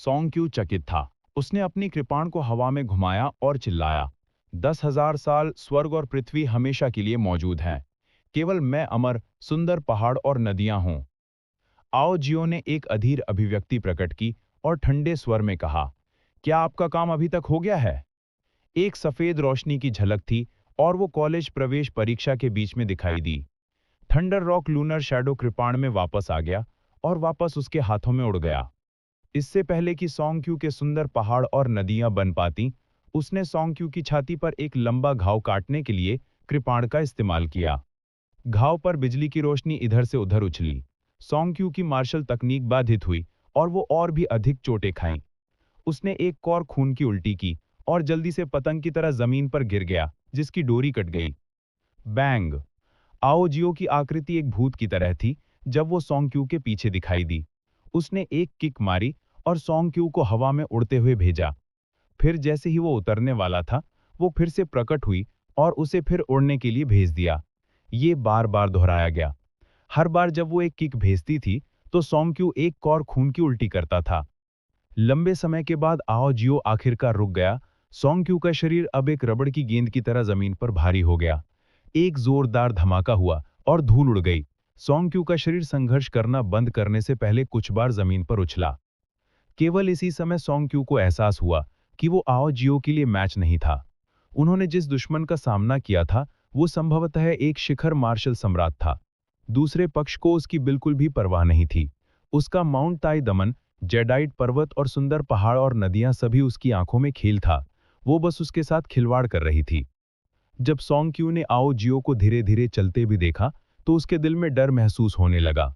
Song चकित था। उसने अपनी कृपाण को हवा में घुमाया और चिल्लाया, 10,000 साल स्वर्ग और पृथ्वी हमेशा के लिए मौजूद हैं। केवल मैं अमर, सुंदर पहाड़ और नदियां हूं। आओ जियो ने एक अधीर अभिव्यक्ति प्रकट की और ठंडे स्वर में कहा, क्या आपका काम अभी तक हो गया है? एक सफेद रोशनी की झलक थी और वो कॉलेज प्रवेश परीक्षा के बीच में दिखाई दी। थंडर रॉक लूनर शैडो कृपाण में वापस आ गया और वापस उसके हाथों में उड़ गया। इससे पहले कि सोंग के सुंदर पहाड़ और नदियां बन पाती, उसने सोंग की छाती पर एक लंबा घाव काटने के लिए कृपाण का इस्तेमाल किया। घाव पर बिजली की रोशनी इधर से उधर उछली। सोंग की मार्शल तकनीक बाधित हुई और वो और भी अधिक चोटें खाईं। उसने एक कौर खून की उल्टी की और जल्दी से पतंग की तरह जमीन पर गिर गया, जिसकी डोरी कट गई। बैंग! आओ जियो की आकृति एक भूत की तरह थी जब वो सोंग के पीछे दिखाई दी। उसने एक किक मारी और सोंग को हवा में उड़ते हुए भेजा। फिर जैसे ही वो उतरने वाला था, वो फिर से प्रकट हुई और उसे फिर उड़ने के लिए भेज दिया। ये बार बार दोहराया गया। हर बार जब वो एक किक भेजती थी, तो सोंग एक कौर खून की उल्टी करता था। लंबे समय के बाद आओ जियो आखिरकार रुक गया। सोंग का शरीर अब एक रबड़ की गेंद की तरह जमीन पर भारी हो गया। एक जोरदार धमाका हुआ और धूल उड़ गई। सोंग का शरीर संघर्ष करना बंद करने से पहले कुछ बार जमीन पर उछला। केवल इसी समय सोंग को एहसास हुआ कि वो आओ जियो के लिए मैच नहीं था। उन्होंने जिस दुश्मन का सामना किया था, वो संभवतः एक शिखर मार्शल सम्राट था। दूसरे पक्ष को उसकी बिल्कुल भी परवाह नहीं थी। उसका माउंट ताई दमन, जेडाइट पर्वत और सुंदर पहाड़ और नदियां सभी उसकी आंखों में खेल था। वो बस उसके साथ खिलवाड़ कर रही थी। जब सोंग ने आओ जियो को धीरे धीरे चलते भी देखा, तो उसके दिल में डर महसूस होने लगा।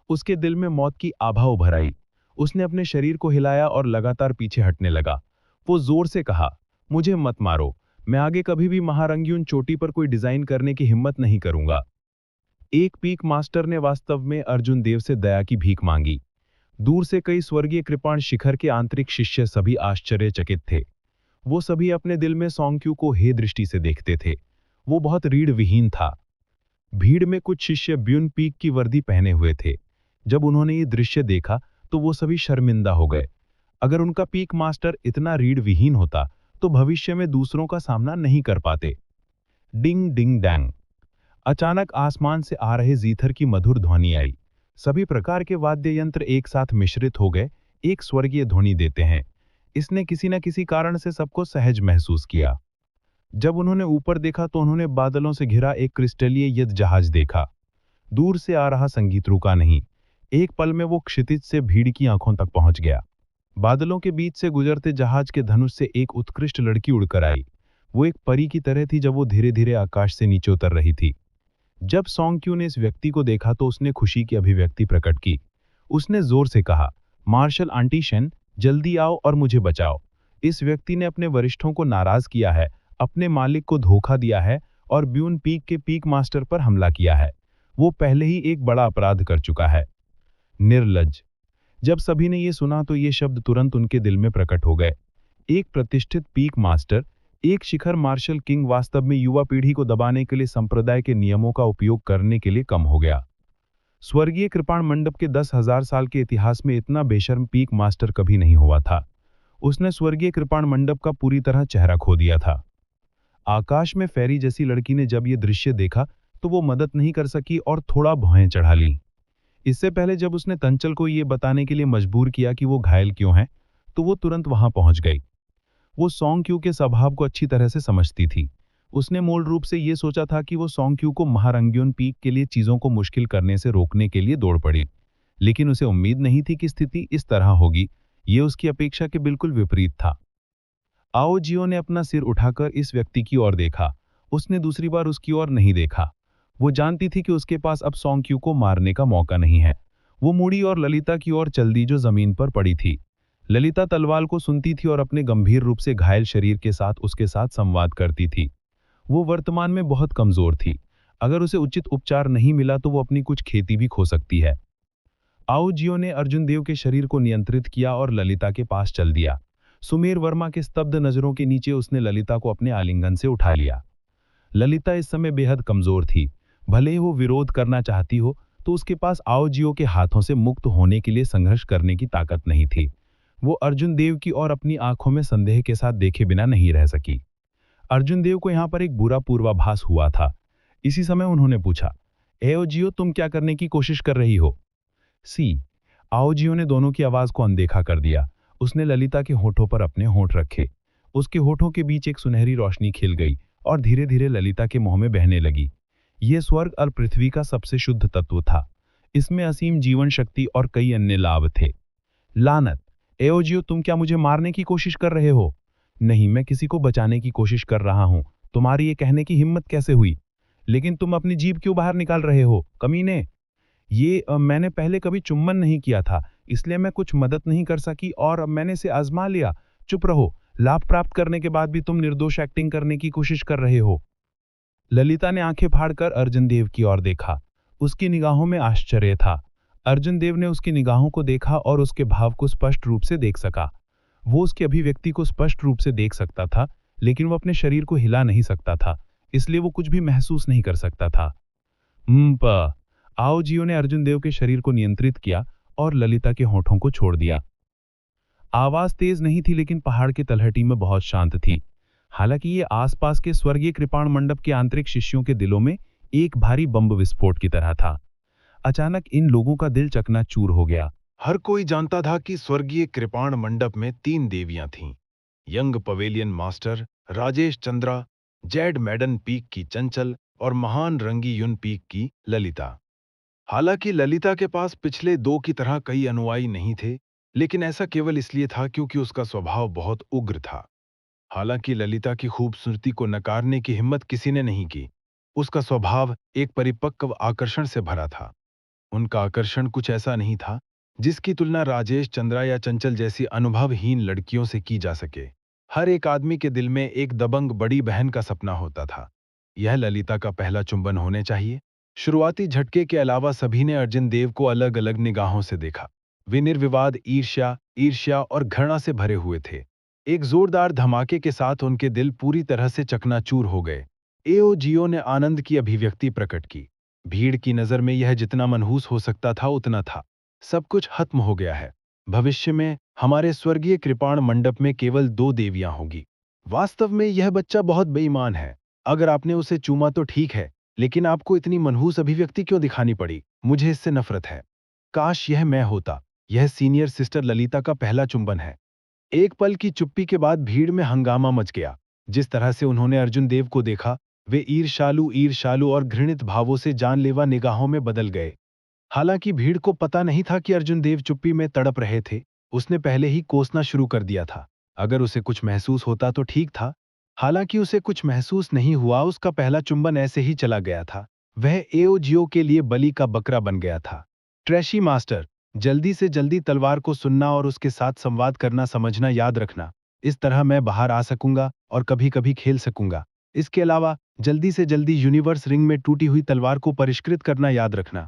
उसके दिल में मौत की आभा उभर आई। उसने अपने शरीर को हिलाया और लगातार पीछे हटने लगा। वो जोर से कहा, मुझे मत मारो, मैं आगे कभी भी महारंग्यून चोटी पर कोई डिजाइन करने की हिम्मत नहीं करूंगा। एक पीक मास्टर ने वास्तव में अर्जुन देव से दया की भीख मांगी। दूर से कई स्वर्गीय कृपाण शिखर के आंतरिक शिष्य सभी आश्चर्यचकित थे। वो सभी अपने दिल में सोंग को हे दृष्टि से देखते थे। वो बहुत रीढ़ विहीन था। भीड़ में कुछ शिष्य ब्यून पीक की वर्दी पहने हुए थे। जब उन्होंने ये दृश्य देखा, तो वो सभी शर्मिंदा हो गए। अगर उनका पीक मास्टर इतना रीढ़ विहीन होता, तो भविष्य में दूसरों का सामना नहीं कर पाते। डिंग डिंग डैंग! अचानक आसमान से आ रहे जीथर की मधुर ध्वनि आई। सभी प्रकार के वाद्य यंत्र एक साथ मिश्रित हो गए, एक स्वर्गीय ध्वनि देते हैं। इसने किसी न किसी कारण से सबको सहज महसूस किया। जब उन्होंने ऊपर देखा, तो उन्होंने बादलों से घिरा एक क्रिस्टलीय युद्ध जहाज देखा। दूर से आ रहा संगीत रुका नहीं। एक पल में वो क्षितिज से भीड़ की आंखों तक पहुंच गया। बादलों के बीच से गुजरते जहाज के धनुष से एक उत्कृष्ट लड़की उड़कर आई। वो एक परी की तरह थी जब वो धीरे धीरे आकाश से नीचे उतर रही थी। जब सोंग ने इस व्यक्ति को देखा, तो उसने खुशी की अभिव्यक्ति प्रकट की। उसने जोर से कहा, मार्शल आंटी शेन, जल्दी आओ और मुझे बचाओ। इस व्यक्ति ने अपने वरिष्ठों को नाराज किया है, अपने मालिक को धोखा दिया है और ब्यून पीक के पीक मास्टर पर हमला किया है। वो पहले ही एक बड़ा अपराध कर चुका है। निर्लज्ज! जब सभी ने ये सुना, तो ये शब्द तुरंत उनके दिल में प्रकट हो गए। एक प्रतिष्ठित पीक मास्टर, एक शिखर मार्शल किंग वास्तव में युवा पीढ़ी को दबाने के लिए संप्रदाय के नियमों का उपयोग करने के लिए कम हो गया। स्वर्गीय कृपाण मंडप के 10,000 साल के इतिहास में इतना बेशर्म पीक मास्टर कभी नहीं हुआ था। उसने स्वर्गीय कृपाण मंडप का पूरी तरह चेहरा खो दिया था। आकाश में फेरी जैसी लड़की ने जब ये दृश्य देखा, तो वो मदद नहीं कर सकी और थोड़ा भौहें चढ़ा ली। इससे पहले जब उसने तंचल को ये बताने के लिए मजबूर किया कि वो घायल क्यों है, तो वो तुरंत वहां पहुंच गई। वो सोंग के स्वभाव को अच्छी तरह से समझती थी। उसने मूल रूप से ये सोचा था कि वो सोंग को महारंग्यून पीक के लिए चीजों को मुश्किल करने से रोकने के लिए दौड़ पड़ी। लेकिन उसे उम्मीद नहीं थी कि स्थिति इस तरह होगी। ये उसकी अपेक्षा के बिल्कुल विपरीत था। आओ जियो ने अपना सिर उठाकर इस व्यक्ति की ओर देखा। उसने दूसरी बार उसकी ओर नहीं देखा। वो जानती थी कि उसके पास अब सोंग को मारने का मौका नहीं है। वो मुड़ी और ललिता की ओर चल दी, जो जमीन पर पड़ी थी। ललिता तलवार को सुनती थी और अपने गंभीर रूप से घायल शरीर के साथ उसके साथ संवाद करती थी। वो वर्तमान में बहुत कमजोर थी। अगर उसे उचित उपचार नहीं मिला, तो वो अपनी कुछ खेती भी खो सकती है। आओ जियो ने अर्जुन देव के शरीर को नियंत्रित किया और ललिता के पास चल दिया। सुमेर वर्मा के स्तब्ध नजरों के नीचे उसने ललिता को अपने आलिंगन से उठा लिया। ललिता इस समय बेहद कमजोर थी। भले ही वो विरोध करना चाहती हो, तो उसके पास आओ जियो के हाथों से मुक्त होने के लिए संघर्ष करने की ताकत नहीं थी। वो अर्जुन देव की ओर अपनी आंखों में संदेह के साथ देखे बिना नहीं रह सकी। अर्जुन देव को यहाँ पर एक बुरा पूर्वाभास हुआ था। इसी समय उन्होंने पूछा, एओजियो तुम क्या करने की कोशिश कर रही हो? सी। आओजियो ने दोनों की आवाज को अनदेखा कर दिया। उसने ललिता के होठों पर अपने होंठ रखे। उसके होठों के बीच एक सुनहरी रोशनी खिल गई और धीरे धीरे ललिता के मुंह में बहने लगी। यह स्वर्ग और पृथ्वी का सबसे शुद्ध तत्व था। इसमें असीम जीवन शक्ति और कई अन्य लाभ थे। लानत! एओजियो तुम क्या मुझे मारने की कोशिश कर रहे हो? नहीं, मैं किसी को बचाने की कोशिश कर रहा हूं। तुम्हारी ये कहने की हिम्मत कैसे हुई? लेकिन तुम अपनी जीभ क्यों बाहर निकाल रहे हो, कमीने? मैंने पहले कभी चुम्बन नहीं किया था, इसलिए मैं कुछ मदद नहीं कर सकी और मैंने इसे आजमा लिया। चुप रहो। लाभ प्राप्त करने के बाद भी तुम निर्दोष एक्टिंग करने की कोशिश कर रहे हो। ललिता ने आंखें फाड़कर अर्जुन देव की ओर देखा। उसकी निगाहों में आश्चर्य था। अर्जुन देव ने उसकी निगाहों को देखा और उसके भाव को स्पष्ट रूप से देख सका। वो उसकी अभिव्यक्ति को स्पष्ट रूप से देख सकता था, लेकिन वो अपने शरीर को हिला नहीं सकता था, इसलिए वो कुछ भी महसूस नहीं कर सकता था। आओजियो ने अर्जुन देव के शरीर को नियंत्रित किया और ललिता के होठों को छोड़ दिया। आवाज तेज नहीं थी, लेकिन पहाड़ की तलहटी में बहुत शांत थी। हालांकि ये आसपास के स्वर्गीय कृपाण मंडप के आंतरिक शिष्यों के दिलों में एक भारी बम विस्फोट की तरह था। अचानक इन लोगों का दिल चकनाचूर हो गया। हर कोई जानता था कि स्वर्गीय कृपाण मंडप में 3 देवियां थीं। Young pavilion master Rajesh Chandra, Z मैडन peak की चंचल और महान रंगी युन पीक की ललिता। हालांकि ललिता के पास पिछले 2 की तरह कई अनुयायी नहीं थे, लेकिन ऐसा केवल इसलिए था क्योंकि उसका स्वभाव बहुत उग्र था। हालांकि ललिता की खूबसूरती को नकारने की हिम्मत किसी ने नहीं की। उसका स्वभाव एक परिपक्व आकर्षण से भरा था। उनका आकर्षण कुछ ऐसा नहीं था जिसकी तुलना राजेश चंद्रा या चंचल जैसी अनुभवहीन लड़कियों से की जा सके। हर एक आदमी के दिल में एक दबंग बड़ी बहन का सपना होता था। यह ललिता का पहला चुंबन होने चाहिए। शुरुआती झटके के अलावा सभी ने अर्जुन देव को अलग अलग निगाहों से देखा। वे निर्विवाद ईर्ष्या और घृणा से भरे हुए थे। एक जोरदार धमाके के साथ उनके दिल पूरी तरह से चकनाचूर हो गए। एओजियो ने आनंद की अभिव्यक्ति प्रकट की। भीड़ की नजर में यह जितना मनहूस हो सकता था उतना था। सब कुछ खत्म हो गया है। भविष्य में हमारे स्वर्गीय कृपाण मंडप में केवल 2 देवियां होगी। वास्तव में यह बच्चा बहुत बेईमान है। अगर आपने उसे चूमा तो ठीक है, लेकिन आपको इतनी मनहूस अभिव्यक्ति क्यों दिखानी पड़ी? मुझे इससे नफरत है। काश यह मैं होता। यह सीनियर सिस्टर ललिता का पहला चुंबन है। एक पल की चुप्पी के बाद भीड़ में हंगामा मच गया। जिस तरह से उन्होंने अर्जुन देव को देखा, वे ईर्ष्यालु और घृणित भावों से जानलेवा निगाहों में बदल गए। हालांकि भीड़ को पता नहीं था कि अर्जुन देव चुप्पी में तड़प रहे थे। उसने पहले ही कोसना शुरू कर दिया था। अगर उसे कुछ महसूस होता तो ठीक था। हालांकि उसे कुछ महसूस नहीं हुआ। उसका पहला चुंबन ऐसे ही चला गया था। वह एओजियो के लिए बलि का बकरा बन गया था। ट्रैशी मास्टर, जल्दी से जल्दी तलवार को सुनना और उसके साथ संवाद करना समझना याद रखना। इस तरह मैं बाहर आ सकूंगा और कभी कभी खेल सकूंगा। इसके अलावा जल्दी से जल्दी यूनिवर्स रिंग में टूटी हुई तलवार को परिष्कृत करना याद रखना।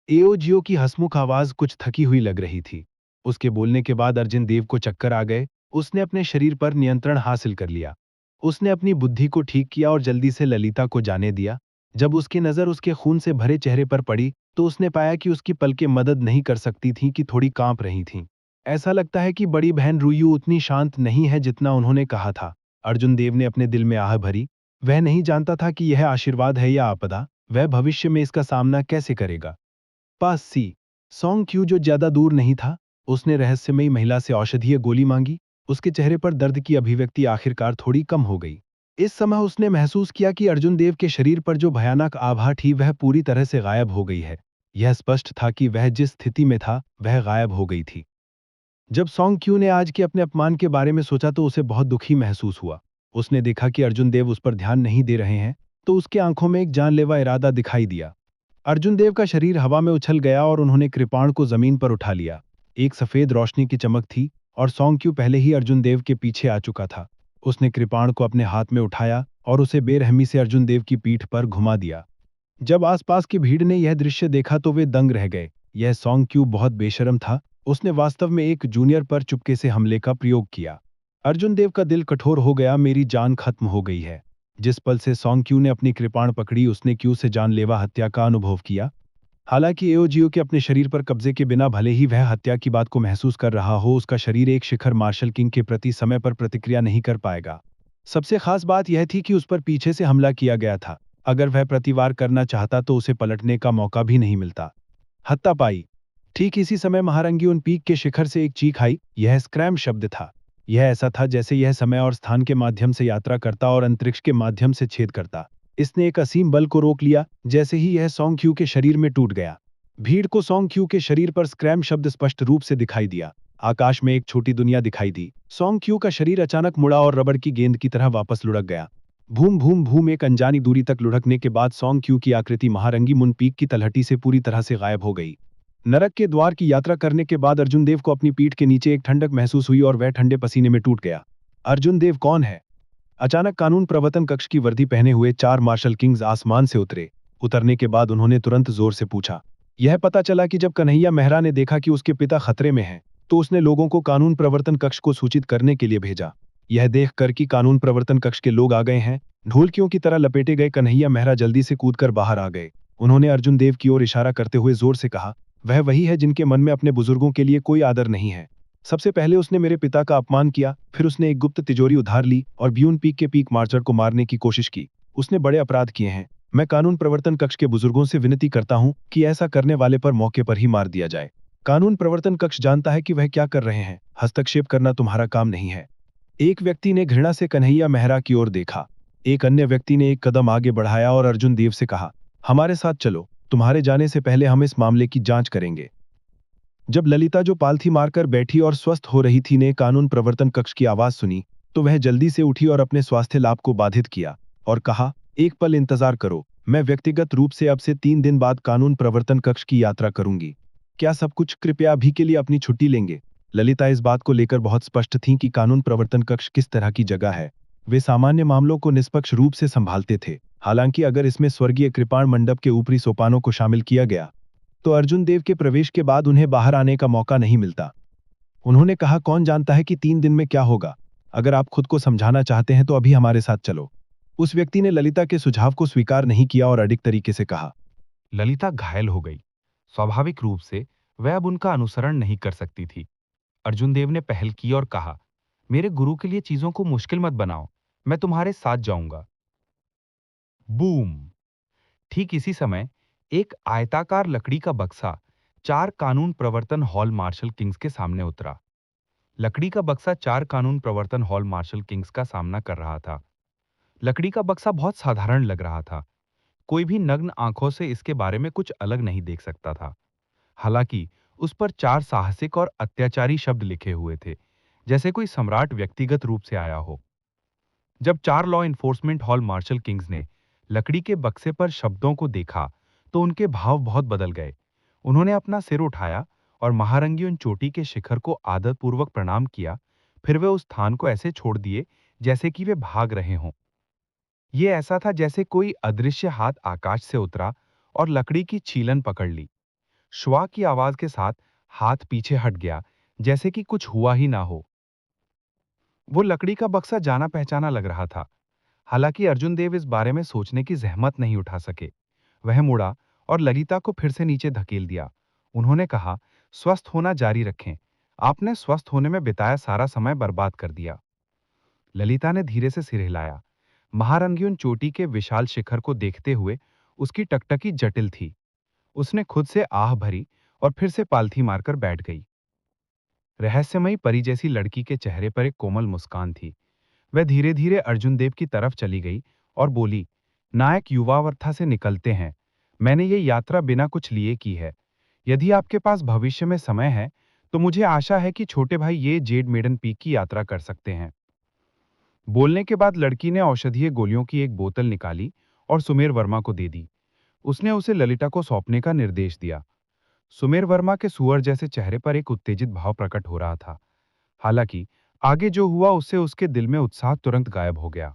एओजियो की हंसमुख आवाज कुछ थकी हुई लग रही थी। उसके बोलने के बाद अर्जुन देव को चक्कर आ गए। उसने अपने शरीर पर नियंत्रण हासिल कर लिया। उसने अपनी बुद्धि को ठीक किया और जल्दी से ललिता को जाने दिया। जब उसकी नजर उसके खून से भरे चेहरे पर पड़ी तो उसने पाया कि उसकी पलकें मदद नहीं कर सकती थीं, कि थोड़ी कांप रही थीं। ऐसा लगता है कि बड़ी बहन रुयू उतनी शांत नहीं है जितना उन्होंने कहा था। अर्जुन देव ने अपने दिल में आह भरी। वह नहीं जानता था कि यह आशीर्वाद है या आपदा। वह भविष्य में इसका सामना कैसे करेगा। पास सी सॉन्ग क्यू जो ज्यादा दूर नहीं था, उसने रहस्यमयी महिला से औषधीय गोली मांगी। उसके चेहरे पर दर्द की अभिव्यक्ति आखिरकार थोड़ी कम हो गई। इस समय उसने महसूस किया कि अर्जुन देव के शरीर पर जो भयानक आभा थी वह पूरी तरह से गायब हो गई है। यह स्पष्ट था कि वह जिस स्थिति में था वह गायब हो गई थी। जब सॉन्ग क्यू ने आज के अपने अपमान के बारे में सोचा तो उसे बहुत दुखी महसूस हुआ। उसने देखा कि अर्जुन देव उस पर ध्यान नहीं दे रहे हैं, तो उसके आंखों में एक जानलेवा इरादा दिखाई दिया। अर्जुन देव का शरीर हवा में उछल गया और उन्होंने कृपाण को जमीन पर उठा लिया। एक सफेद रोशनी की चमक थी और सॉन्ग क्यू पहले ही अर्जुन देव के पीछे आ चुका था। उसने कृपाण को अपने हाथ में उठाया और उसे बेरहमी से अर्जुन देव की पीठ पर घुमा दिया। जब आसपास की भीड़ ने यह दृश्य देखा तो वे दंग रह गए। यह सॉन्ग क्यू बहुत बेशर्म था। उसने वास्तव में एक जूनियर पर चुपके से हमले का प्रयोग किया। अर्जुन देव का दिल कठोर हो गया। मेरी जान खत्म हो गई है। जिस पल से सॉन्ग क्यू ने अपनी कृपाण पकड़ी, उसने क्यू से जानलेवा हत्या का अनुभव किया। हालांकि एओजीओ के अपने शरीर पर कब्जे के बिना भले ही वह हत्या की बात को महसूस कर रहा हो, उसका शरीर एक शिखर मार्शल किंग के प्रति समय पर प्रतिक्रिया नहीं कर पाएगा। सबसे खास बात यह थी कि उस पर पीछे से हमला किया गया था। अगर वह प्रतिवार करना चाहता तो उसे पलटने का मौका भी नहीं मिलता। हत्ता पाई। ठीक इसी समय महारंगी उन पीक के शिखर से एक चीख आई। यह स्क्रैम शब्द था। यह ऐसा था जैसे यह समय और स्थान के माध्यम से यात्रा करता और अंतरिक्ष के माध्यम से छेद करता। इसने एक असीम बल को रोक लिया। जैसे ही यह सॉन्ग क्यू के शरीर में टूट गया, भीड़ को सॉन्ग क्यू के शरीर पर स्क्रैम शब्द स्पष्ट रूप से दिखाई दिया। आकाश में एक छोटी दुनिया दिखाई दी। सॉन्ग क्यू का शरीर अचानक मुड़ा और रबड़ की गेंद की तरह वापस लुढ़क गया। भूम भूम भूम। एक अनजानी दूरी तक लुढ़कने के बाद सॉन्ग क्यू की आकृति महारंगी मुन पीक की तलहटी से पूरी तरह से गायब हो गई। नरक के द्वार की यात्रा करने के बाद अर्जुन देव को अपनी पीठ के नीचे एक ठंडक महसूस हुई और वह ठंडे पसीने में टूट गया। अर्जुन देव कौन है? अचानक कानून प्रवर्तन कक्ष की वर्दी पहने हुए 4 मार्शल किंग्स आसमान से उतरे। उतरने के बाद उन्होंने तुरंत जोर से पूछा। यह पता चला कि जब कन्हैया मेहरा ने देखा कि उसके पिता खतरे में हैं, तो उसने लोगों को कानून प्रवर्तन कक्ष को सूचित करने के लिए भेजा। यह देखकर कि कानून प्रवर्तन कक्ष के लोग आ गए हैं, ढोलकियों की तरह लपेटे गए कन्हैया मेहरा जल्दी से कूदकर बाहर आ गए। उन्होंने अर्जुन देव की ओर इशारा करते हुए जोर से कहा, वह वही है जिनके मन में अपने बुजुर्गों के लिए कोई आदर नहीं है। सबसे पहले उसने मेरे पिता का अपमान किया, फिर उसने एक गुप्त तिजोरी उधार ली और ब्यून पीक के पीक मार्चर को मारने की कोशिश की। उसने बड़े अपराध किए हैं। मैं कानून प्रवर्तन कक्ष के बुजुर्गों से विनती करता हूं कि ऐसा करने वाले पर मौके पर ही मार दिया जाए। कानून प्रवर्तन कक्ष जानता है कि वह क्या कर रहे हैं। हस्तक्षेप करना तुम्हारा काम नहीं है। एक व्यक्ति ने घृणा से कन्हैया मेहरा की ओर देखा। एक अन्य व्यक्ति ने एक कदम आगे बढ़ाया और अर्जुन देव से कहा, हमारे साथ चलो। तुम्हारे जाने से पहले हम इस मामले की जांच करेंगे। जब ललिता, जो पालथी मारकर बैठी और स्वस्थ हो रही थी, ने कानून प्रवर्तन कक्ष की आवाज सुनी, तो वह जल्दी से उठी और अपने स्वास्थ्य लाभ को बाधित किया और कहा, एक पल इंतजार करो। मैं व्यक्तिगत रूप से अब से 3 दिन बाद कानून प्रवर्तन कक्ष की यात्रा करूंगी। क्या सब कुछ? कृपया अभी के लिए अपनी छुट्टी लेंगे। ललिता इस बात को लेकर बहुत स्पष्ट थीं कि कानून प्रवर्तन कक्ष किस तरह की जगह है। वे सामान्य मामलों को निष्पक्ष रूप से संभालते थे। हालांकि अगर इसमें स्वर्गीय कृपाण मंडप के ऊपरी सोपानों को शामिल किया गया, तो अर्जुन देव के प्रवेश के बाद उन्हें बाहर आने का मौका नहीं मिलता। उन्होंने कहा, कौन जानता है कि 3 दिन में क्या होगा। अगर आप खुद को समझाना चाहते हैं तो अभी हमारे साथ चलो। उस व्यक्ति ने ललिता के सुझाव को स्वीकार नहीं किया और अडिग तरीके से कहा। ललिता घायल हो गई। स्वाभाविक रूप से वह अब उनका अनुसरण नहीं कर सकती थी। अर्जुन देव ने पहल की और कहा, मेरे गुरु के लिए चीजों को मुश्किल मत बनाओ, मैं तुम्हारे साथ जाऊंगा। बूम। ठीक इसी समय एक आयताकार लकड़ी का बक्सा 4 कानून प्रवर्तन हॉल मार्शल किंग्स के सामने उतरा। लकड़ी का बक्सा 4 कानून प्रवर्तन हॉल मार्शल किंग्स का सामना कर रहा था। लकड़ी का बक्सा बहुत साधारण लग रहा था। कोई भी नग्न आंखों से इसके बारे में कुछ अलग नहीं देख सकता था। हालांकि उस पर 4 साहसिक और अत्याचारी शब्द लिखे हुए थे, जैसे कोई सम्राट व्यक्तिगत रूप से आया हो। जब 4 law enforcement hall martial kings ने लकड़ी के बक्से पर शब्दों को देखा, तो उनके भाव बहुत बदल गए। उन्होंने अपना सिर उठाया और महारंगी उन चोटी के शिखर को आदरपूर्वक प्रणाम किया। फिर वे उस स्थान को ऐसे छोड़ दिए जैसे कि वे भाग रहे हों। ये ऐसा था जैसे कोई अदृश्य हाथ आकाश से उतरा और लकड़ी की छीलन पकड़ ली। श्वा की आवाज के साथ हाथ पीछे हट गया, जैसे कि कुछ हुआ ही ना हो। वो लकड़ी का बक्सा जाना पहचाना लग रहा था। हालांकि अर्जुन देव इस बारे में सोचने की जहमत नहीं उठा सके। वह मुड़ा और ललिता को फिर से नीचे धकेल दिया। उन्होंने कहा, स्वस्थ होना जारी रखें। आपने स्वस्थ होने में बिताया सारा समय बर्बाद कर दिया। ललिता ने धीरे से सिर हिलाया। महारंगीन चोटी के विशाल शिखर को देखते हुए उसकी टकटकी जटिल थी। उसने खुद से आह भरी और फिर से पालथी मारकर बैठ गई। रहस्यमयी परी जैसी लड़की के चेहरे पर एक कोमल मुस्कान थी। वह धीरे धीरे अर्जुन देव की तरफ चली गई और बोली, नायक युवावस्था से निकलते हैं। मैंने ये यात्रा बिना कुछ लिए की है। यदि आपके पास भविष्य में समय है तो मुझे आशा है कि छोटे भाई ये जेड मेडन पीक की यात्रा कर सकते हैं। बोलने के बाद लड़की ने औषधीय गोलियों की एक बोतल निकाली और सुमेर वर्मा को दे दी। उसने उसे ललिता को सौंपने का निर्देश दिया। सुमेर वर्मा के सुअर जैसे चेहरे पर एक उत्तेजित भाव प्रकट हो रहा था। हालांकि आगे जो हुआ उससे उसके दिल में उत्साह तुरंत गायब हो गया।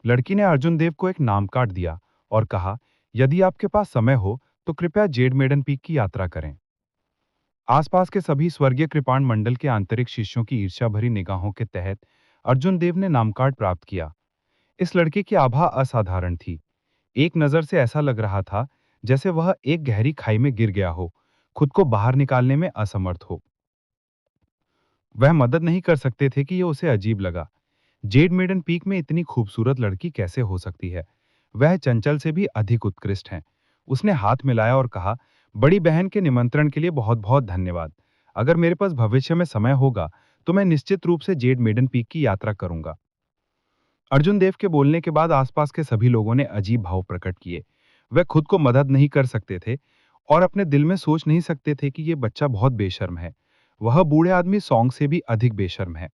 लड़की ने अर्जुन देव को एक नाम कार्ड दिया और कहा, यदि आपके पास समय हो तो कृपया जेड मेडन पीक की यात्रा करें। आसपास के सभी स्वर्गीय कृपाण मंडल के आंतरिक शिष्यों की ईर्ष्या भरी निगाहों के तहत अर्जुन देव ने नाम कार्ड प्राप्त किया। इस लड़के की आभा असाधारण थी। एक नजर से ऐसा लग रहा था जैसे वह एक गहरी खाई में गिर गया हो, खुद को बाहर निकालने में असमर्थ हो। वह मदद नहीं कर सकते थे कि यह उसे अजीब लगा। जेड मेडन पीक में इतनी खूबसूरत लड़की कैसे हो सकती है? वह चंचल से भी अधिक उत्कृष्ट हैं। उसने हाथ मिलाया और कहा, बड़ी बहन के निमंत्रण के लिए बहुत बहुत धन्यवाद। अगर मेरे पास भविष्य में समय होगा तो मैं निश्चित रूप से जेड मेडन पीक की यात्रा करूंगा। अर्जुन देव के बोलने के बाद आसपास के सभी लोगों ने अजीब भाव प्रकट किए। वे खुद को मदद नहीं कर सकते थे और अपने दिल में सोच नहीं सकते थे कि यह बच्चा बहुत बेशर्म है। वह बूढ़े आदमी सॉन्ग से भी अधिक बेशर्म है।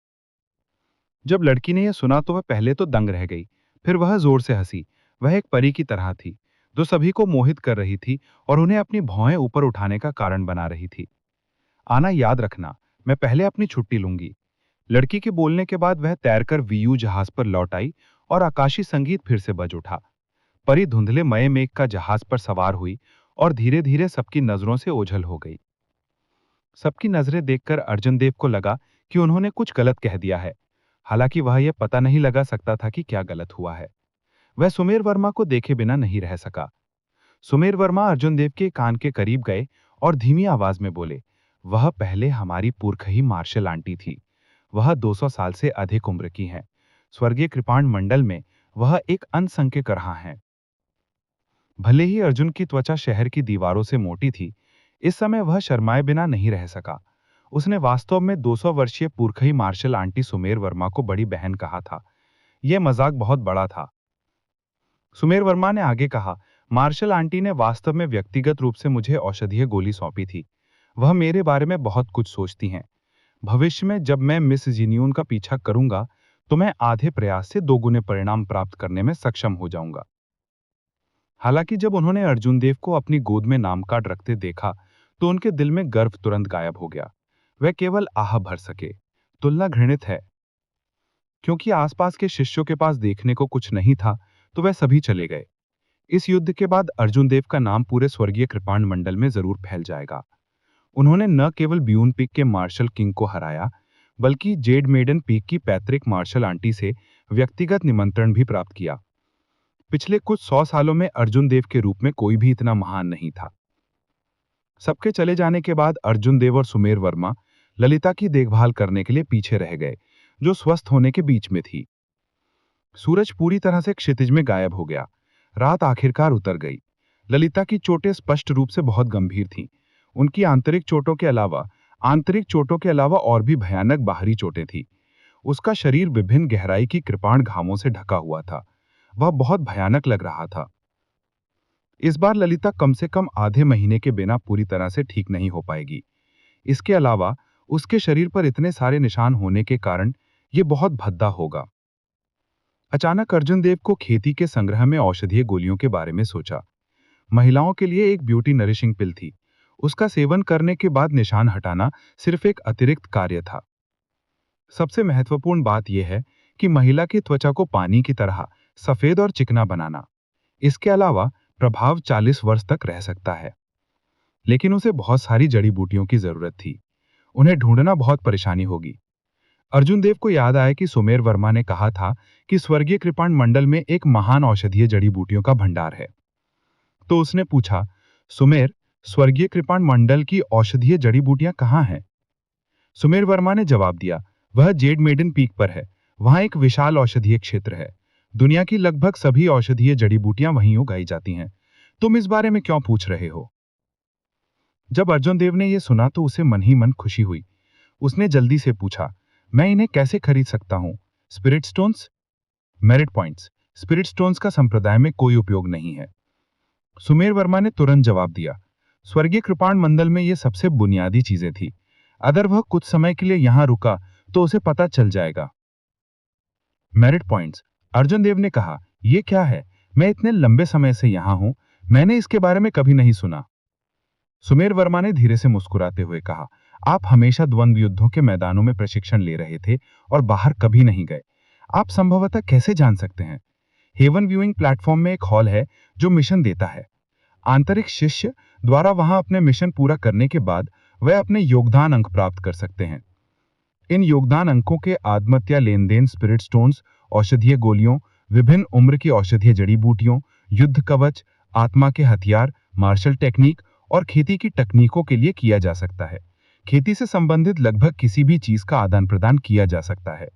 जब लड़की ने यह सुना तो वह पहले तो दंग रह गई, फिर वह जोर से हंसी। वह एक परी की तरह थी, जो सभी को मोहित कर रही थी और उन्हें अपनी भौहें ऊपर उठाने का कारण बना रही थी। आना याद रखना, मैं पहले अपनी छुट्टी लूंगी। लड़की के बोलने के बाद वह तैरकर वीयू जहाज पर लौट आई और आकाशी संगीत फिर से बज उठा। परी धुंधले मय मेघ का जहाज पर सवार हुई और धीरे धीरे सबकी नजरों से ओझल हो गई। सबकी नजरें देखकर अर्जुन देव को लगा कि उन्होंने कुछ गलत कह दिया है। हालांकि वह यह पता नहीं लगा सकता था कि क्या गलत हुआ है। वह सुमेर वर्मा को देखे बिना नहीं रह सका। सुमेर वर्मा अर्जुन देव के कान के करीब गए और धीमी आवाज में बोले, वह पहले हमारी पुरखही मार्शल आंटी थी। वह 200 साल से अधिक उम्र की हैं। स्वर्गीय कृपाण मंडल में वह एक अनसंख्य रहा हैं। भले ही अर्जुन की त्वचा शहर की दीवारों से मोटी थी, इस समय वह शर्माए बिना नहीं रह सका। उसने वास्तव में 200 वर्षीय पुरखई मार्शल आंटी सुमेर वर्मा को बड़ी बहन कहा था। यह मजाक बहुत बड़ा था। सुमेर वर्मा ने आगे कहा, मार्शल आंटी ने वास्तव में व्यक्तिगत रूप से मुझे औषधीय गोली सौंपी थी। वह मेरे बारे में बहुत कुछ सोचती हैं। भविष्य में जब मैं मिस जिनियून का पीछा करूंगा तो मैं आधे प्रयास से दोगुने परिणाम प्राप्त करने में सक्षम हो जाऊंगा। हालांकि जब उन्होंने अर्जुन देव को अपनी गोद में नाम कार्ड रखते देखा तो उनके दिल में गर्व तुरंत गायब हो गया। वह केवल आह भर सके, तुलना घृणित है। क्योंकि आसपास के शिष्यों के पास देखने को कुछ नहीं था तो वह सभी चले गए। इस युद्ध के बाद अर्जुन देव का नाम पूरे स्वर्गीय कृपाण मंडल में जरूर फैल जाएगा। उन्होंने न केवल ब्यून पीक के मार्शल किंग को हराया, बल्कि जेड मेडन पीक की पैतृक मार्शल आंटी से व्यक्तिगत निमंत्रण भी प्राप्त किया। पिछले कुछ 100 सालों में अर्जुन देव के रूप में कोई भी इतना महान नहीं था। सबके चले जाने के बाद अर्जुन देव और सुमेर वर्मा ललिता की देखभाल करने के लिए पीछे रह गए, जो स्वस्थ होने के बीच में थी। सूरज पूरी तरह से क्षितिज में गायब हो गया। रात आखिरकार उतर गई। ललिता की चोटें स्पष्ट रूप से बहुत गंभीर थीं। उनकी आंतरिक चोटों के अलावा और भी भयानक बाहरी चोटें थीं। उसका शरीर विभिन्न गहराई की कृपाण घावों से ढका हुआ था। वह बहुत भयानक लग रहा था। इस बार ललिता कम से कम आधे महीने के बिना पूरी तरह से ठीक नहीं हो पाएगी। इसके अलावा उसके शरीर पर इतने सारे निशान होने के कारण यह बहुत भद्दा होगा। अचानक अर्जुन देव को खेती के संग्रह में औषधीय गोलियों के बारे में सोचा। महिलाओं के लिए एक ब्यूटी नरिशिंग पिल थी। उसका सेवन करने के बाद निशान हटाना सिर्फ एक अतिरिक्त कार्य था। सबसे महत्वपूर्ण बात यह है कि महिला की त्वचा को पानी की तरह सफेद और चिकना बनाना। इसके अलावा प्रभाव 40 वर्ष तक रह सकता है। लेकिन उसे बहुत सारी जड़ी बूटियों की जरूरत थी। उन्हें ढूंढना बहुत परेशानी होगी। अर्जुन देव को याद आया कि सुमेर वर्मा ने कहा था कि स्वर्गीय कृपाण मंडल में एक महान औषधीय जड़ी बूटियों का भंडार है। तो उसने पूछा, सुमेर, स्वर्गीय कृपाण मंडल की औषधीय जड़ी बूटियां कहाँ हैं? सुमेर वर्मा ने जवाब दिया, वह जेड मेडन पीक पर है। वहां एक विशाल औषधीय क्षेत्र है। दुनिया की लगभग सभी औषधीय जड़ी बूटियां वहीं उगाई जाती हैं। तुम इस बारे में क्यों पूछ रहे हो? जब अर्जुन देव ने यह सुना तो उसे मन ही मन खुशी हुई। उसने जल्दी से पूछा, मैं इन्हें कैसे खरीद सकता हूं? Spirit stones? Merit points. Spirit stones का संप्रदाय में कोई उपयोग नहीं है। सुमेर वर्मा ने तुरंत जवाब दिया, स्वर्गीय कृपाण मंडल में ये सबसे बुनियादी चीजें थी। अगर वह कुछ समय के लिए यहां रुका तो उसे पता चल जाएगा। Merit points. अर्जुन देव ने कहा, यह क्या है? मैं इतने लंबे समय से यहां हूं, मैंने इसके बारे में कभी नहीं सुना। सुमेर वर्मा ने धीरे से मुस्कुराते हुए कहा, आप हमेशा द्वंद्व युद्धों के मैदानों में प्रशिक्षण ले रहे थे और बाहर कभी नहीं गए। आप संभवतः कैसे जान सकते हैं? हेवन व्यूइंग प्लेटफॉर्म में एक हॉल है जो मिशन देता है। आंतरिक शिष्य द्वारा वहां अपने मिशन पूरा करने के बाद वह अपने योगदान अंक प्राप्त कर सकते हैं। इन योगदान अंकों के आत्महत्या लेन देन, स्पिरिट स्टोन्स, औषधीय गोलियों, विभिन्न उम्र की औषधीय जड़ी बूटियों, युद्ध कवच, आत्मा के हथियार, मार्शल टेक्निक और खेती की तकनीकों के लिए किया जा सकता है। खेती से संबंधित लगभग किसी भी चीज का आदान प्रदान किया जा सकता है।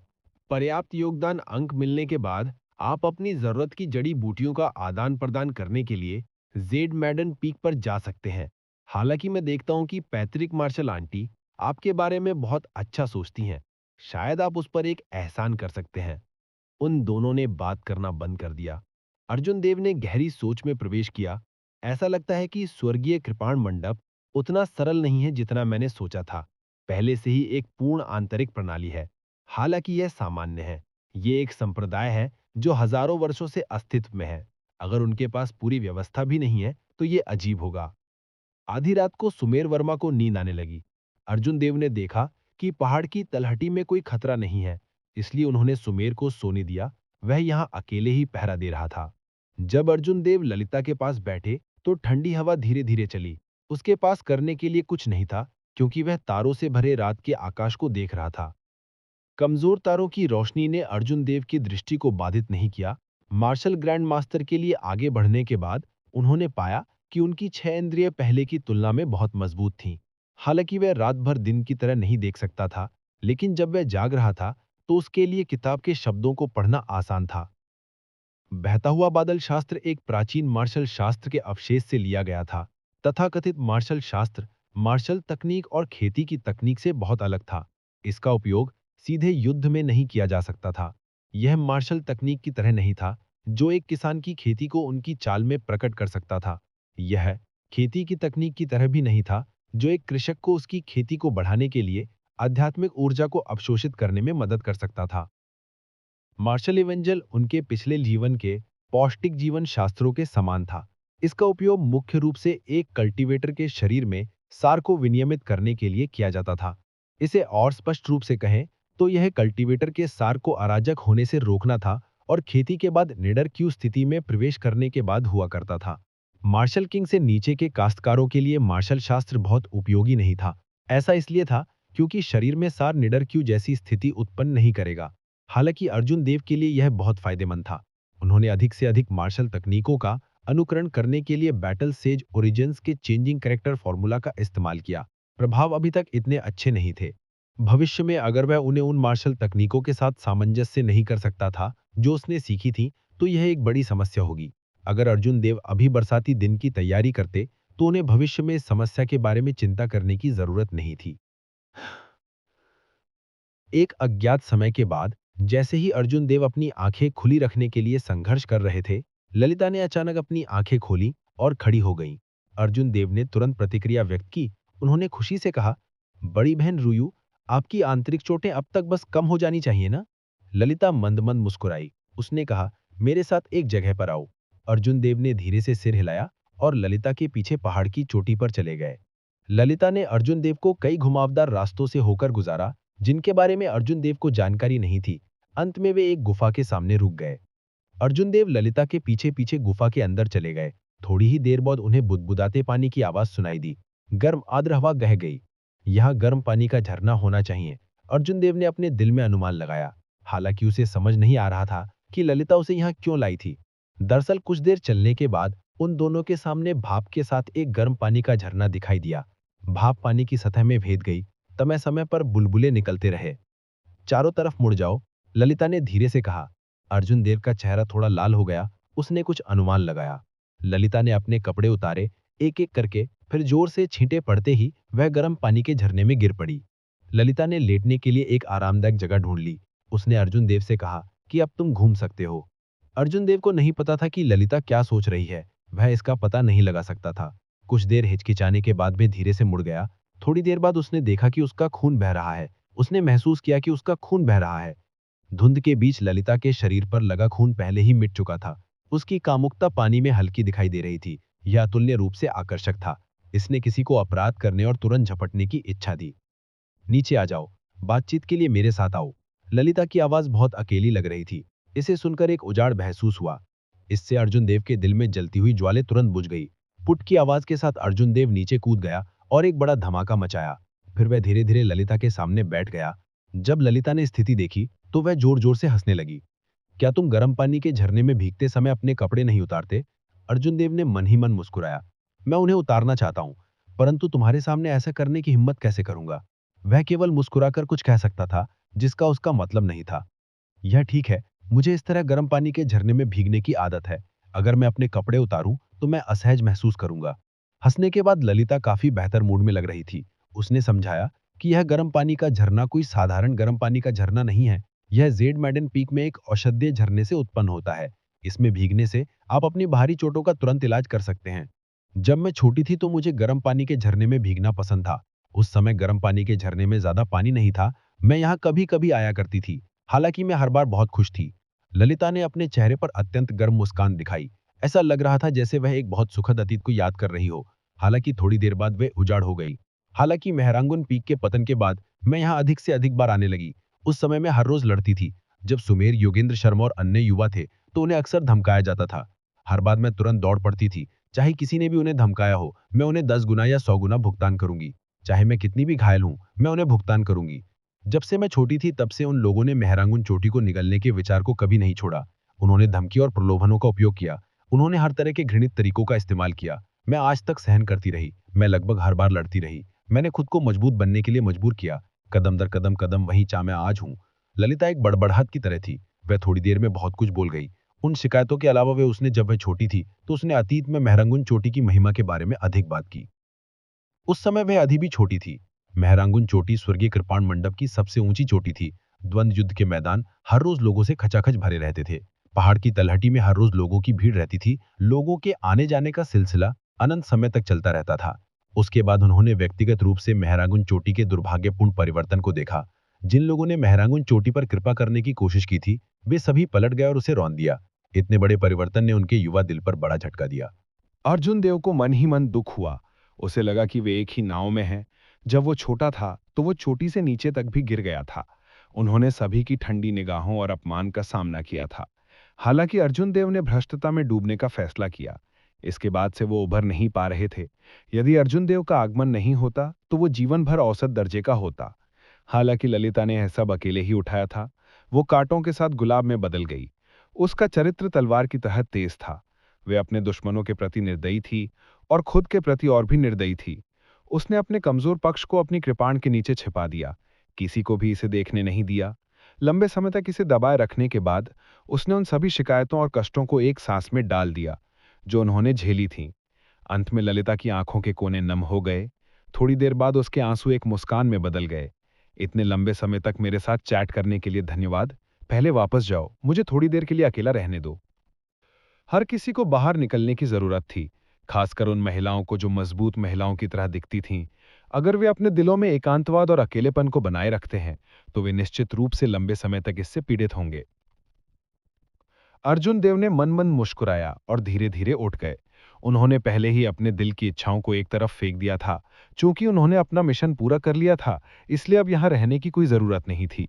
पर्याप्त योगदान अंक मिलने के बाद आप अपनी जरूरत की जड़ी बूटियों का आदान प्रदान करने के लिए जेड मैडन पीक पर जा सकते हैं। हालांकि मैं देखता हूं कि पैतृक मार्शल आंटी आपके बारे में बहुत अच्छा सोचती हैं। शायद आप उस पर एक एहसान कर सकते हैं। उन दोनों ने बात करना बंद कर दिया। अर्जुन देव ने गहरी सोच में प्रवेश किया। ऐसा लगता है कि स्वर्गीय कृपाण मंडप उतना सरल नहीं है जितना मैंने सोचा था। पहले से ही एक पूर्ण आंतरिक प्रणाली है। हालांकि यह सामान्य है। ये एक संप्रदाय है जो हजारों वर्षों से अस्तित्व में है। अगर उनके पास पूरी व्यवस्था भी नहीं है तो ये अजीब होगा। आधी रात को सुमेर वर्मा को नींद आने लगी। अर्जुन देव ने देखा कि पहाड़ की तलहटी में कोई खतरा नहीं है, इसलिए उन्होंने सुमेर को सोने दिया। वह यहाँ अकेले ही पहरा दे रहा था। जब अर्जुन देव ललिता के पास बैठे तो ठंडी हवा धीरे धीरे चली। उसके पास करने के लिए कुछ नहीं था, क्योंकि वह तारों से भरे रात के आकाश को देख रहा था। कमजोर तारों की रोशनी ने अर्जुन देव की दृष्टि को बाधित नहीं किया। मार्शल ग्रैंड मास्टर के लिए आगे बढ़ने के बाद उन्होंने पाया कि उनकी छह इंद्रियां पहले की तुलना में बहुत मजबूत थीं। हालांकि वह रात भर दिन की तरह नहीं देख सकता था, लेकिन जब वह जाग रहा था तो उसके लिए किताब के शब्दों को पढ़ना आसान था। बहता हुआ बादल शास्त्र एक प्राचीन मार्शल शास्त्र के अवशेष से लिया गया था। तथाकथित मार्शल शास्त्र मार्शल तकनीक और खेती की तकनीक से बहुत अलग था। इसका उपयोग सीधे युद्ध में नहीं किया जा सकता था। यह मार्शल तकनीक की तरह नहीं था जो एक किसान की खेती को उनकी चाल में प्रकट कर सकता था। यह खेती की तकनीक की तरह भी नहीं था जो एक कृषक को उसकी खेती को बढ़ाने के लिए आध्यात्मिक ऊर्जा को अवशोषित करने में मदद कर सकता था। मार्शल इवेंजल उनके पिछले जीवन के पौष्टिक जीवन शास्त्रों के समान था। इसका उपयोग मुख्य रूप से एक कल्टीवेटर के शरीर में सार को विनियमित करने के लिए किया जाता था। इसे और स्पष्ट रूप से कहें तो यह कल्टीवेटर के सार को अराजक होने से रोकना था और खेती के बाद निडर की स्थिति में प्रवेश करने के बाद हुआ करता था। मार्शल किंग से नीचे के काश्तकारों के लिए मार्शल शास्त्र बहुत उपयोगी नहीं था। ऐसा इसलिए था क्योंकि शरीर में सार निडर क्यू जैसी स्थिति उत्पन्न नहीं करेगा। हालांकि अर्जुन देव के लिए यह बहुत फायदेमंद था। उन्होंने अधिक से अधिक मार्शल तकनीकों का अनुकरण करने के लिए बैटल सेज ओरिजिन्स के चेंजिंग कैरेक्टर फॉर्मूला का इस्तेमाल किया। प्रभाव अभी तक इतने अच्छे नहीं थे। भविष्य में अगर वह उन्हें उन मार्शल तकनीकों के साथ सामंजस्य नहीं कर सकता था जो उसने सीखी थी, तो यह एक बड़ी समस्या होगी। अगर अर्जुन देव अभी बरसाती दिन की तैयारी करते तो उन्हें भविष्य में इस समस्या के बारे में चिंता करने की जरूरत नहीं थी। एक अज्ञात समय के बाद जैसे ही अर्जुन देव अपनी आंखें खुली रखने के लिए संघर्ष कर रहे थे, ललिता ने अचानक अपनी आंखें खोली और खड़ी हो गईं। अर्जुन देव ने तुरंत प्रतिक्रिया व्यक्त की। उन्होंने खुशी से कहा, बड़ी बहन रुयू, आपकी आंतरिक चोटें अब तक बस कम हो जानी चाहिए ना? ललिता मंद मंद मुस्कुराई। उसने कहा, मेरे साथ एक जगह पर आओ। अर्जुन देव ने धीरे से सिर हिलाया और ललिता के पीछे पहाड़ की चोटी पर चले गए। ललिता ने अर्जुन देव को कई घुमावदार रास्तों से होकर गुजारा जिनके बारे में अर्जुन देव को जानकारी नहीं थी। अंत में वे एक गुफा के सामने रुक गए। अर्जुन देव ललिता के पीछे पीछे गुफा के अंदर चले गए। थोड़ी ही देर बाद उन्हें बुदबुदाते पानी की आवाज सुनाई दी। गर्म आर्द्र हवा गह गई। यहाँ गर्म पानी का झरना होना चाहिए, अर्जुन देव ने अपने दिल में अनुमान लगाया। हालांकि उसे समझ नहीं आ रहा था कि ललिता उसे यहाँ क्यों लाई थी। दरअसल कुछ देर चलने के बाद उन दोनों के सामने भाप के साथ एक गर्म पानी का झरना दिखाई दिया। भाप पानी की सतह में भेद गई। समय समय पर बुलबुले निकलते रहे। चारों तरफ मुड़ जाओ, ललिता ने धीरे से कहा। अर्जुन देव का चेहरा थोड़ा लाल हो गया। उसने कुछ अनुमान लगाया। ललिता ने अपने कपड़े उतारे, एक एक करके, फिर जोर से छींटे पड़ते ही वह गर्म पानी के झरने में गिर पड़ी। ललिता ने लेटने के लिए एक आरामदायक जगह ढूंढ ली। उसने अर्जुन देव से कहा कि अब तुम घूम सकते हो। अर्जुन देव को नहीं पता था कि ललिता क्या सोच रही है। वह इसका पता नहीं लगा सकता था। कुछ देर हिचकिचाने के बाद भी धीरे से मुड़ गया। थोड़ी देर बाद उसने देखा कि उसका खून बह रहा है। उसने महसूस किया कि उसका खून बह रहा है। धुंध के बीच ललिता के शरीर पर लगा खून पहले ही मिट चुका था। उसकी कामुकता पानी में हल्की दिखाई दे रही थी। यह अतुल्य रूप से आकर्षक था। इसने किसी को अपराध करने और तुरंत झपटने की इच्छा दी। नीचे आ जाओ, बातचीत के लिए मेरे साथ आओ। ललिता की आवाज बहुत अकेली लग रही थी। इसे सुनकर एक उजाड़ महसूस हुआ। इससे अर्जुन देव के दिल में जलती हुई ज्वाले तुरंत बुझ गई। पुट की आवाज के साथ अर्जुन देव नीचे कूद गया और एक बड़ा धमाका मचाया। फिर वह धीरे धीरे ललिता के सामने बैठ गया। जब ललिता ने स्थिति देखी तो वह जोर जोर से हंसने लगी। क्या तुम गर्म पानी के झरने में भीगते समय अपने कपड़े नहीं उतारते? अर्जुन देव ने मन ही मन मुस्कुराया। मैं उन्हें उतारना चाहता हूँ, परंतु तुम्हारे सामने ऐसा करने की हिम्मत कैसे करूंगा? वह केवल मुस्कुराकर कुछ कह सकता था, जिसका उसका मतलब नहीं था। यह ठीक है, मुझे इस तरह गर्म पानी के झरने में भीगने की आदत है। अगर मैं अपने कपड़े उतारूं, तो मैं असहज महसूस करूंगा। हंसने के बाद ललिता काफी बेहतर मूड में लग रही थी। उसने समझाया कि यह गर्म पानी का झरना कोई साधारण गर्म पानी का झरना नहीं है। यह जेड मैडन पीक में एक औषधीय झरने से उत्पन्न होता है। इसमें भीगने से आप अपनी बाहरी चोटों का तुरंत इलाज कर सकते हैं। जब मैं छोटी थी तो मुझे गर्म पानी के झरने में भीगना पसंद था। उस समय गर्म पानी के झरने में ज्यादा पानी नहीं था। मैं यहाँ कभी कभी आया करती थी। हालांकि मैं हर बार बहुत खुश थी। ललिता ने अपने चेहरे पर अत्यंत गर्म मुस्कान दिखाई। ऐसा लग रहा था जैसे वह एक बहुत सुखद अतीत को याद कर रही हो। हालांकि थोड़ी देर बाद वे उजाड़ हो गई। हालांकि मेहरांगुन पीक के पतन के बाद मैं यहाँ अधिक से अधिक बार आने लगी। उस समय मैं हर रोज लड़ती थी। जब सुमेर, योगेंद्र शर्मा और अन्य युवा थे, तो उन्हें अक्सर धमकाया जाता था। हर बार मैं तुरंत दौड़ पड़ती थी। चाहे किसी ने भी उन्हें धमकाया हो, मैं उन्हें 10 गुना या 100 गुना भुगतान करूंगी। चाहे मैं कितनी भी घायल हूं, मैं उन्हें भुगतान करूंगी। जब से मैं छोटी थी तब से उन लोगों ने मेहरांगुन चोटी को निगलने के विचार को कभी नहीं छोड़ा। उन्होंने धमकी और प्रलोभनों का उपयोग किया। उन्होंने हर तरह के घृणित तरीकों का इस्तेमाल किया। मैं आज तक सहन करती रही। मैं लगभग हर बार लड़ती रही। मैंने खुद को मजबूत बनने के लिए मजबूर किया। कदम दर कदम कदम वहीं जहां मैं आज हूँ। ललिता एक बड़बड़ाहट की तरह थी। वह थोड़ी देर में बहुत कुछ बोल गई। उन शिकायतों के अलावा वे उसने जब वह छोटी थी तो उसने अतीत में मेहरंगुन चोटी की महिमा के बारे में अधिक बात की। उस समय वह अभी भी छोटी थी। मेहरांगुन चोटी स्वर्गीय कृपाण मंडप की सबसे ऊंची चोटी थी। द्वंद्व युद्ध के मैदान हर रोज लोगों से खचाखच भरे रहते थे। पहाड़ की तलहटी में हर रोज लोगों की भीड़ रहती थी। लोगों के आने जाने का सिलसिला अनंत समय तक चलता रहता था। उसके बाद उन्होंने व्यक्तिगत रूप से मेहरांगुन चोटी के दुर्भाग्यपूर्ण परिवर्तन को देखा। जिन लोगों ने मेहरांगुन चोटी पर कृपा करने की कोशिश की थी, वे सभी पलट गए और उसे रौंद दिया। इतने बड़े परिवर्तन ने उनके युवा दिल पर बड़ा झटका दिया। अर्जुन देव को मन ही मन दुख हुआ। उसे लगा कि वे एक ही नाव में हैं। जब वो छोटा था तो वो चोटी से नीचे तक भी गिर गया था। उन्होंने सभी की ठंडी निगाहों और अपमान का सामना किया था। हालांकि अर्जुन देव ने भ्रष्टता में डूबने का फैसला किया। इसके बाद से वो उभर नहीं पा रहे थे। यदि अर्जुन देव का आगमन नहीं होता तो वो जीवन भर औसत दर्जे का होता। हालांकि ललिता ने यह सब अकेले ही उठाया था। वो कांटों के साथ गुलाब में बदल गई। उसका चरित्र तलवार की तरह तेज था। वे अपने दुश्मनों के प्रति निर्दयी थी और खुद के प्रति और भी निर्दयी थी। उसने अपने कमजोर पक्ष को अपनी कृपाण के नीचे छिपा दिया। किसी को भी इसे देखने नहीं दिया। लंबे समय तक इसे दबाए रखने के बाद उसने उन सभी शिकायतों और कष्टों को एक सांस में डाल दिया जो उन्होंने झेली थी। अंत में ललिता की आंखों के कोने नम हो गए। थोड़ी देर बाद उसके आंसू एक मुस्कान में बदल गए। इतने लंबे समय तक मेरे साथ चैट करने के लिए धन्यवाद। पहले वापस जाओ, मुझे थोड़ी देर के लिए अकेला रहने दो। हर किसी को बाहर निकलने की जरूरत थी, खासकर उन महिलाओं को जो मजबूत महिलाओं की तरह दिखती थीं। अगर वे अपने दिलों में एकांतवाद और अकेलेपन को बनाए रखते हैं तो वे निश्चित रूप से लंबे समय तक इससे पीड़ित होंगे। अर्जुन देव ने मन मन मुस्कुराया और धीरे धीरे उठ गए। उन्होंने पहले ही अपने दिल की इच्छाओं को एक तरफ फेंक दिया था। चूंकि उन्होंने अपना मिशन पूरा कर लिया था, इसलिए अब यहां रहने की कोई जरूरत नहीं थी।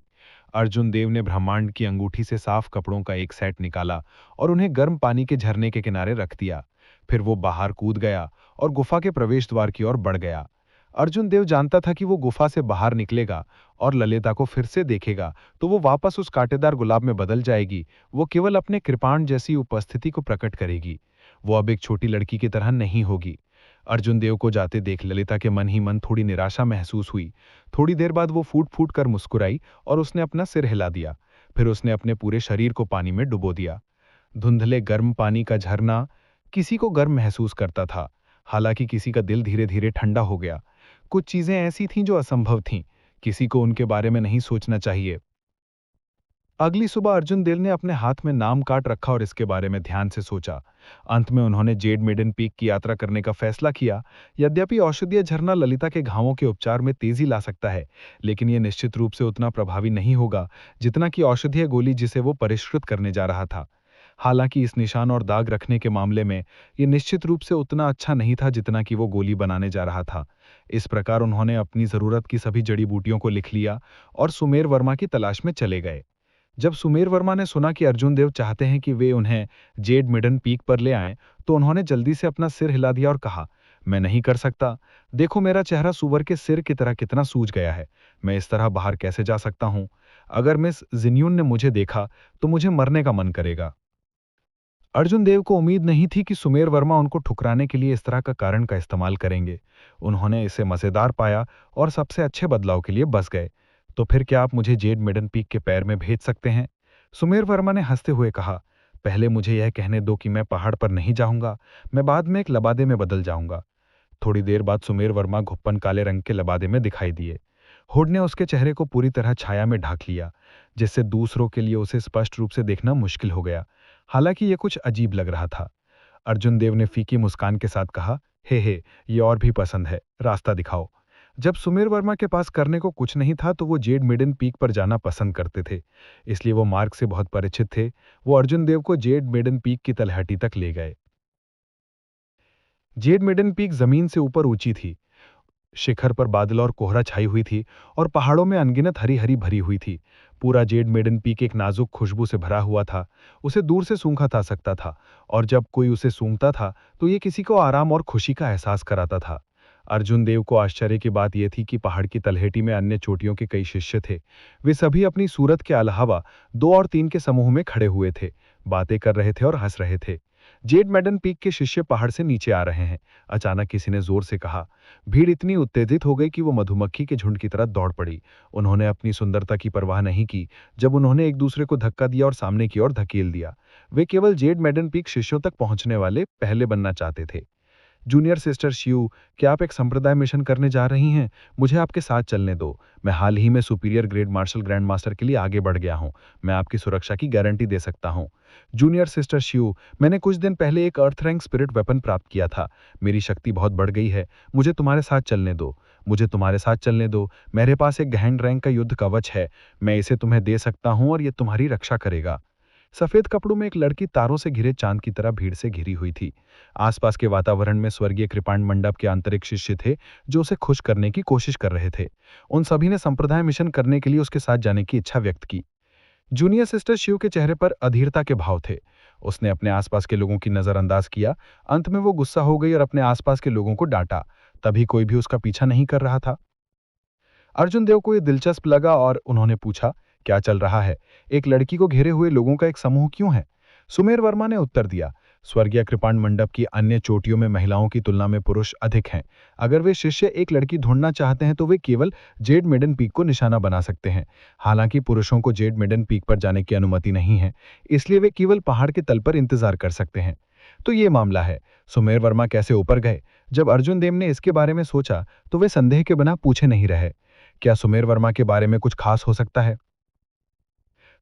अर्जुन देव ने ब्रह्मांड की अंगूठी से साफ कपड़ों का एक सेट निकाला और उन्हें गर्म पानी के झरने के किनारे रख दिया। फिर वो बाहर कूद गया और गुफा के प्रवेश द्वार की ओर बढ़ गया। अर्जुन देव जानता था कि वो गुफा से बाहर निकलेगा और ललिता को फिर से देखेगा तो वो वापस उस कांटेदार गुलाब में बदल जाएगी। वो केवल अपने कृपाण जैसी उपस्थिति को प्रकट करेगी। वो अब एक छोटी लड़की की तरह नहीं होगी। अर्जुन देव को जाते देख ललिता के मन ही मन थोड़ी निराशा महसूस हुई। थोड़ी देर बाद वो फूट फूट कर मुस्कुराई और उसने अपना सिर हिला दिया। फिर उसने अपने पूरे शरीर को पानी में डुबो दिया। धुंधले गर्म पानी का झरना किसी को गर्म महसूस करता था। हालांकि किसी का दिल धीरे धीरे ठंडा हो गया। कुछ चीजें ऐसी थीं जो असंभव थीं। किसी को उनके बारे में नहीं सोचना चाहिए। अगली सुबह अर्जुन देव ने अपने हाथ में नाम काट रखा और इसके बारे में ध्यान से सोचा। अंत में उन्होंने जेड मेडन पीक की यात्रा करने का फैसला किया। यद्यपि औषधीय झरना ललिता के घावों के उपचार में तेजी ला सकता है, लेकिन यह निश्चित रूप से उतना प्रभावी नहीं होगा जितना कि औषधीय गोली जिसे वो परिष्कृत करने जा रहा था। हालांकि इस निशान और दाग रखने के मामले में यह निश्चित रूप से उतना अच्छा नहीं था जितना कि वो गोली बनाने जा रहा था। इस प्रकार उन्होंने अपनी जरूरत की सभी जड़ी बूटियों को लिख लिया और सुमेर वर्मा की तलाश में चले गए। जब सुमेर वर्मा ने सुना कि अर्जुन देव चाहते हैं कि वे उन्हें जेड मिडन पीक पर ले आएं, तो उन्होंने जल्दी से अपना सिर हिला दिया और कहा, मैं नहीं कर सकता। देखो मेरा चेहरा सुअर के सिर की तरह कितना सूज गया है। मैं इस तरह बाहर कैसे जा सकता हूं? अगर मिस जिन्यून ने मुझे देखा तो मुझे मरने का मन करेगा। अर्जुन देव को उम्मीद नहीं थी कि सुमेर वर्मा उनको ठुकराने के लिए इस तरह का कारण का इस्तेमाल करेंगे। उन्होंने इसे मजेदार पाया और सबसे अच्छे बदलाव के लिए बस गए। तो फिर क्या आप मुझे जेड मेडन पीक के पैर में भेज सकते हैं? सुमेर वर्मा ने हंसते हुए कहा, पहले मुझे यह कहने दो कि मैं पहाड़ पर नहीं जाऊंगा, मैं बाद में एक लबादे में बदल जाऊंगा। थोड़ी देर बाद सुमेर वर्मा घुप्पन काले रंग के लबादे में दिखाई दिए। हुड ने उसके चेहरे को पूरी तरह छाया में ढक लिया, जिससे दूसरों के लिए उसे स्पष्ट रूप से देखना मुश्किल हो गया। हालांकि यह कुछ अजीब लग रहा था। अर्जुन देव ने फीकी मुस्कान के साथ कहा, हे, ये और भी पसंद है, रास्ता दिखाओ। जब सुमेर वर्मा के पास करने को कुछ नहीं था तो वो जेड मिडन पीक पर जाना पसंद करते थे, इसलिए वो मार्ग से बहुत परिचित थे। वो अर्जुन देव को जेड मिडन पीक की तलहटी तक ले गए। जेड मिडन पीक जमीन से ऊपर ऊंची थी। शिखर पर बादल और कोहरा छाई हुई थी और पहाड़ों में अनगिनत हरी हरी भरी हुई थी। पूरा जेड मेडन पीक एक नाजुक खुशबू से भरा हुआ था। उसे दूर से सूंघा जा सकता था, और जब कोई उसे सूंघता था तो ये किसी को आराम और खुशी का एहसास कराता था। अर्जुन देव को आश्चर्य की बात यह थी कि पहाड़ की तलहटी में अन्य चोटियों के कई शिष्य थे। वे सभी अपनी सूरत के अलावा 2 और 3 के समूह में खड़े हुए थे, बातें कर रहे थे और हंस रहे थे। जेड मेडन पीक के शिष्य पहाड़ से नीचे आ रहे हैं, अचानक किसी ने जोर से कहा। भीड़ इतनी उत्तेजित हो गई कि वो मधुमक्खी के झुंड की तरह दौड़ पड़ी। उन्होंने अपनी सुंदरता की परवाह नहीं की। जब उन्होंने एक दूसरे को धक्का दिया और सामने की ओर धकेल दिया। वे केवल जेड मेडन पीक शिष्यों तक पहुंचने वाले पहले बनना चाहते थे। जूनियर सिस्टर शिव, क्या आप एक संप्रदाय मिशन करने जा रही हैं? मुझे आपके साथ चलने दो। मैं हाल ही में superior grade martial grand master के लिए आगे बढ़ गया हूं। मैं आपकी सुरक्षा की गारंटी दे सकता हूं। जूनियर सिस्टर शिव, मैंने कुछ दिन पहले एक अर्थ रैंक स्पिरिट वेपन प्राप्त किया था। मेरी शक्ति बहुत बढ़ गई है। मुझे तुम्हारे साथ चलने दो। मुझे तुम्हारे साथ चलने दो। मेरे पास एक गहन रैंक का युद्ध कवच है। मैं इसे तुम्हें दे सकता हूं और यह तुम्हारी रक्षा करेगा। सफेद कपड़ों में एक लड़की तारों से घिरे चांद की तरह भीड़ से घिरी हुई थी। आसपास के वातावरण में स्वर्गीय कृपाण मंडप के आंतरिक शिष्य थे, जो उसे खुश करने की कोशिश कर रहे थे। उन सभी ने संप्रदाय मिशन करने के लिए उसके साथ जाने की इच्छा व्यक्त की। जूनियर सिस्टर शिव के चेहरे पर अधीरता के भाव थे। उसने अपने आसपास के लोगों की नजरअंदाज किया। अंत में वो गुस्सा हो गई और अपने आसपास के लोगों को डांटा। तभी कोई भी उसका पीछा नहीं कर रहा था। अर्जुन देव को यह दिलचस्प लगा और उन्होंने पूछा, क्या चल रहा है? एक लड़की को घेरे हुए लोगों का एक समूह क्यों है? सुमेर वर्मा ने उत्तर दिया, स्वर्गीय कृपाण मंडप की अन्य चोटियों में महिलाओं की तुलना में पुरुष अधिक हैं। अगर वे शिष्य एक लड़की ढूंढना चाहते हैं तो वे केवल जेड मेडन पीक को निशाना बना सकते हैं। हालांकि पुरुषों को जेड मेडन पीक पर जाने की अनुमति नहीं है, इसलिए वे केवल पहाड़ के तल पर इंतजार कर सकते हैं। तो ये मामला है। सुमेर वर्मा कैसे ऊपर गए? जब अर्जुन देव ने इसके बारे में सोचा तो वे संदेह के बिना पूछे नहीं रहे, क्या सुमेर वर्मा के बारे में कुछ खास हो सकता है?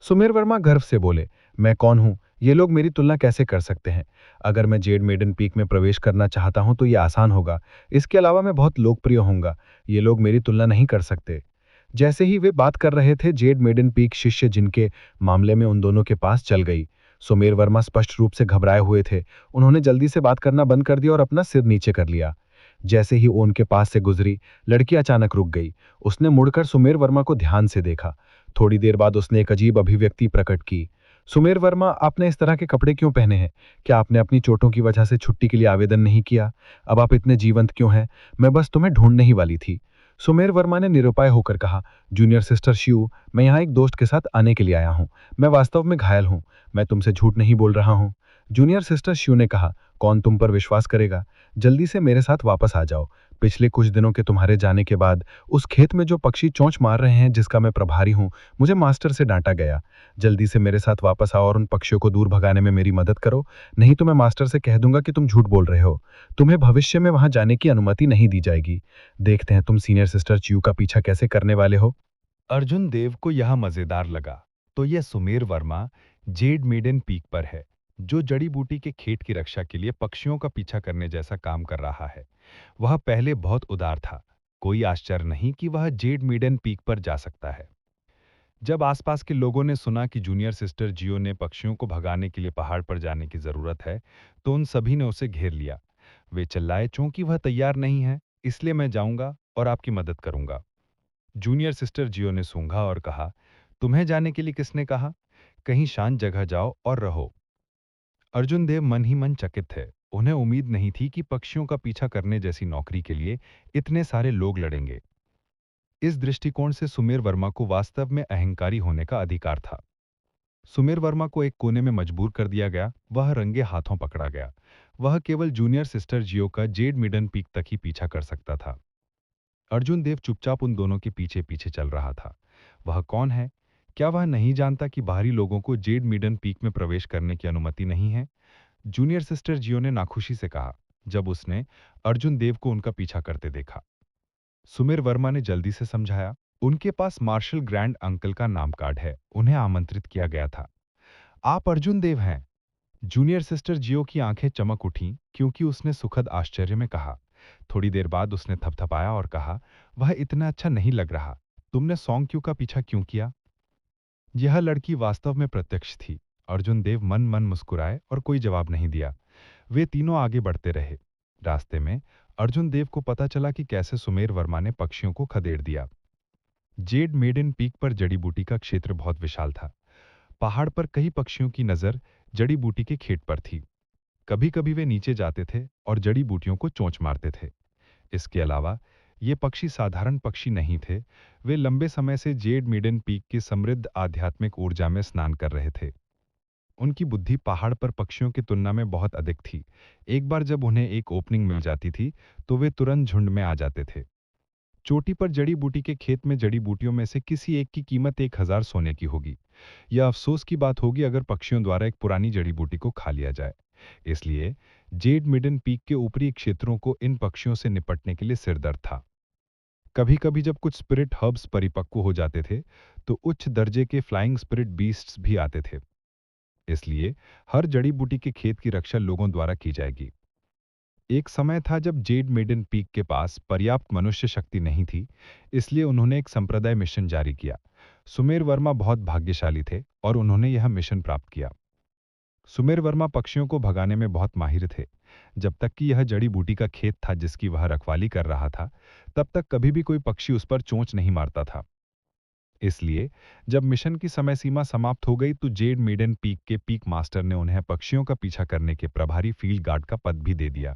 सुमेर वर्मा गर्व से बोले, मैं कौन हूं? ये लोग मेरी तुलना कैसे कर सकते हैं? अगर मैं जेड मेडन पीक में प्रवेश करना चाहता हूं तो ये आसान होगा। इसके अलावा मैं बहुत लोकप्रिय होऊंगा। ये लोग मेरी तुलना नहीं कर सकते। जैसे ही वे बात कर रहे थे, जेड मेडन पीक शिष्य जिनके मामले में उन दोनों के पास चल गई। सुमेर वर्मा स्पष्ट रूप से घबराए हुए थे। उन्होंने जल्दी से बात करना बंद कर दिया और अपना सिर नीचे कर लिया। जैसे ही वो उनके पास से गुजरी, लड़की अचानक रुक गई। उसने मुड़कर सुमेर वर्मा को ध्यान से देखा। थोड़ी देर बाद उसने एक अजीब अभिव्यक्ति प्रकट की। सुमेर वर्मा, आपने इस तरह के कपड़े क्यों पहने हैं? क्या आपने अपनी चोटों की वजह से छुट्टी के लिए आवेदन नहीं किया? अब आप इतने जीवंत क्यों हैं? मैं बस तुम्हें ढूंढने ही वाली थी। सुमेर वर्मा ने निरुपाय होकर कहा, जूनियर सिस्टर शिव, मैं यहाँ एक दोस्त के साथ आने के लिए आया हूँ। मैं वास्तव में घायल हूँ। मैं तुमसे झूठ नहीं बोल रहा हूँ। जूनियर सिस्टर शिव ने कहा, कौन तुम पर विश्वास करेगा? जल्दी से मेरे साथ वापस आ जाओ। पिछले कुछ दिनों के तुम्हारे जाने के बाद उस खेत में जो पक्षी चोंच मार रहे हैं, जिसका मैं प्रभारी हूं, मुझे मास्टर से डांटा गया। जल्दी से मेरे साथ वापस आओ और उन पक्षियों को दूर भगाने में मेरी मदद करो, नहीं तो मैं मास्टर से कह दूंगा कि तुम झूठ बोल रहे हो। तुम्हें भविष्य में वहां जाने की अनुमति नहीं दी जाएगी। देखते हैं तुम सीनियर सिस्टर च्यू का पीछा कैसे करने वाले हो। अर्जुन देव को यह मजेदार लगा। तो यह Sumer Varma jade maiden peak पर है, जो जड़ी बूटी के खेत की रक्षा के लिए पक्षियों का पीछा करने जैसा काम कर रहा है। वह पहले बहुत उदार था। कोई आश्चर्य नहीं कि वह जेड मेडन पीक पर जा सकता है। जब आसपास के लोगों ने सुना कि जूनियर सिस्टर जियो ने पक्षियों को भगाने के लिए पहाड़ पर जाने की जरूरत है, तो उन सभी ने उसे घेर लिया। वे चिल्लाए, चूंकि वह तैयार नहीं है, इसलिए मैं जाऊंगा और आपकी मदद करूंगा। जूनियर सिस्टर जियो ने सूंघा और कहा, तुम्हें जाने के लिए किसने कहा? कहीं शांत जगह जाओ और रहो। अर्जुन देव मन ही मन चकित थे। उन्हें उम्मीद नहीं थी कि पक्षियों का पीछा करने जैसी नौकरी के लिए इतने सारे लोग लड़ेंगे। इस दृष्टिकोण से सुमेर वर्मा को वास्तव में अहंकारी होने का अधिकार था। सुमेर वर्मा को एक कोने में मजबूर कर दिया गया, वह रंगे हाथों पकड़ा गया। वह केवल जूनियर सिस्टर जियो का जेड मिडन पीक तक ही पीछा कर सकता था। अर्जुन देव चुपचाप उन दोनों के पीछे पीछे चल रहा था। वह कौन है? क्या वह नहीं जानता कि बाहरी लोगों को जेड मिडन पीक में प्रवेश करने की अनुमति नहीं है? जूनियर सिस्टर जियो ने नाखुशी से कहा, जब उसने अर्जुन देव को उनका पीछा करते देखा। सुमेर वर्मा ने जल्दी से समझाया, उनके पास मार्शल ग्रैंड अंकल का नाम कार्ड है, उन्हें आमंत्रित किया गया था। आप अर्जुन देव हैं? जूनियर सिस्टर जियो की आंखें चमक उठीं क्योंकि उसने सुखद आश्चर्य में कहा। थोड़ी देर बाद उसने थपथपाया और कहा, वह इतना अच्छा नहीं लग रहा। तुमने सॉन्ग क्यू का पीछा क्यों किया? यह लड़की वास्तव में प्रत्यक्ष थी। अर्जुन देव मन मन मुस्कुराए और कोई जवाब नहीं दिया। वे तीनों आगे बढ़ते रहे। रास्ते में अर्जुन देव को पता चला कि कैसे सुमेर वर्मा ने पक्षियों को खदेड़ दिया। जेड मेडन पीक पर जड़ी बूटी का क्षेत्र बहुत विशाल था। पहाड़ पर कई पक्षियों की नजर जड़ी बूटी के खेत पर थी। कभी कभी वे नीचे जाते थे और जड़ी बूटियों को चोंच मारते थे। इसके अलावा ये पक्षी साधारण पक्षी नहीं थे, वे लंबे समय से जेड मेडन पीक की समृद्ध आध्यात्मिक ऊर्जा में स्नान कर रहे थे। उनकी बुद्धि पहाड़ पर पक्षियों की तुलना में बहुत अधिक थी। एक बार जब उन्हें एक ओपनिंग मिल जाती थी तो वे तुरंत झुंड में आ जाते थे। चोटी पर जड़ी बूटी के खेत में जड़ी बूटियों में से किसी एक की कीमत 1000 सोने की होगी। यह अफसोस की बात होगी अगर पक्षियों द्वारा एक पुरानी जड़ी बूटी को खा लिया जाए। इसलिए जेड मिडन पीक के ऊपरी क्षेत्रों को इन पक्षियों से निपटने के लिए सिरदर्द था। कभी कभी जब कुछ स्पिरिट हर्ब्स परिपक्व हो जाते थे तो उच्च दर्जे के फ्लाइंग स्पिरिट बीस्ट्स भी आते थे। इसलिए हर जड़ी बूटी के खेत की रक्षा लोगों द्वारा की जाएगी। एक समय था जब जेड मेडन पीक के पास पर्याप्त मनुष्य शक्ति नहीं थी, इसलिए उन्होंने एक संप्रदाय मिशन जारी किया। सुमेर वर्मा बहुत भाग्यशाली थे और उन्होंने यह मिशन प्राप्त किया। सुमेर वर्मा पक्षियों को भगाने में बहुत माहिर थे। जब तक कि यह जड़ी बूटी का खेत था जिसकी वह रखवाली कर रहा था, तब तक कभी भी कोई पक्षी उस पर चोंच नहीं मारता था। इसलिए जब मिशन की समय सीमा समाप्त हो गई तो जेड मेडन पीक के पीक मास्टर ने उन्हें पक्षियों का पीछा करने के प्रभारी फील्ड गार्ड का पद भी दे दिया।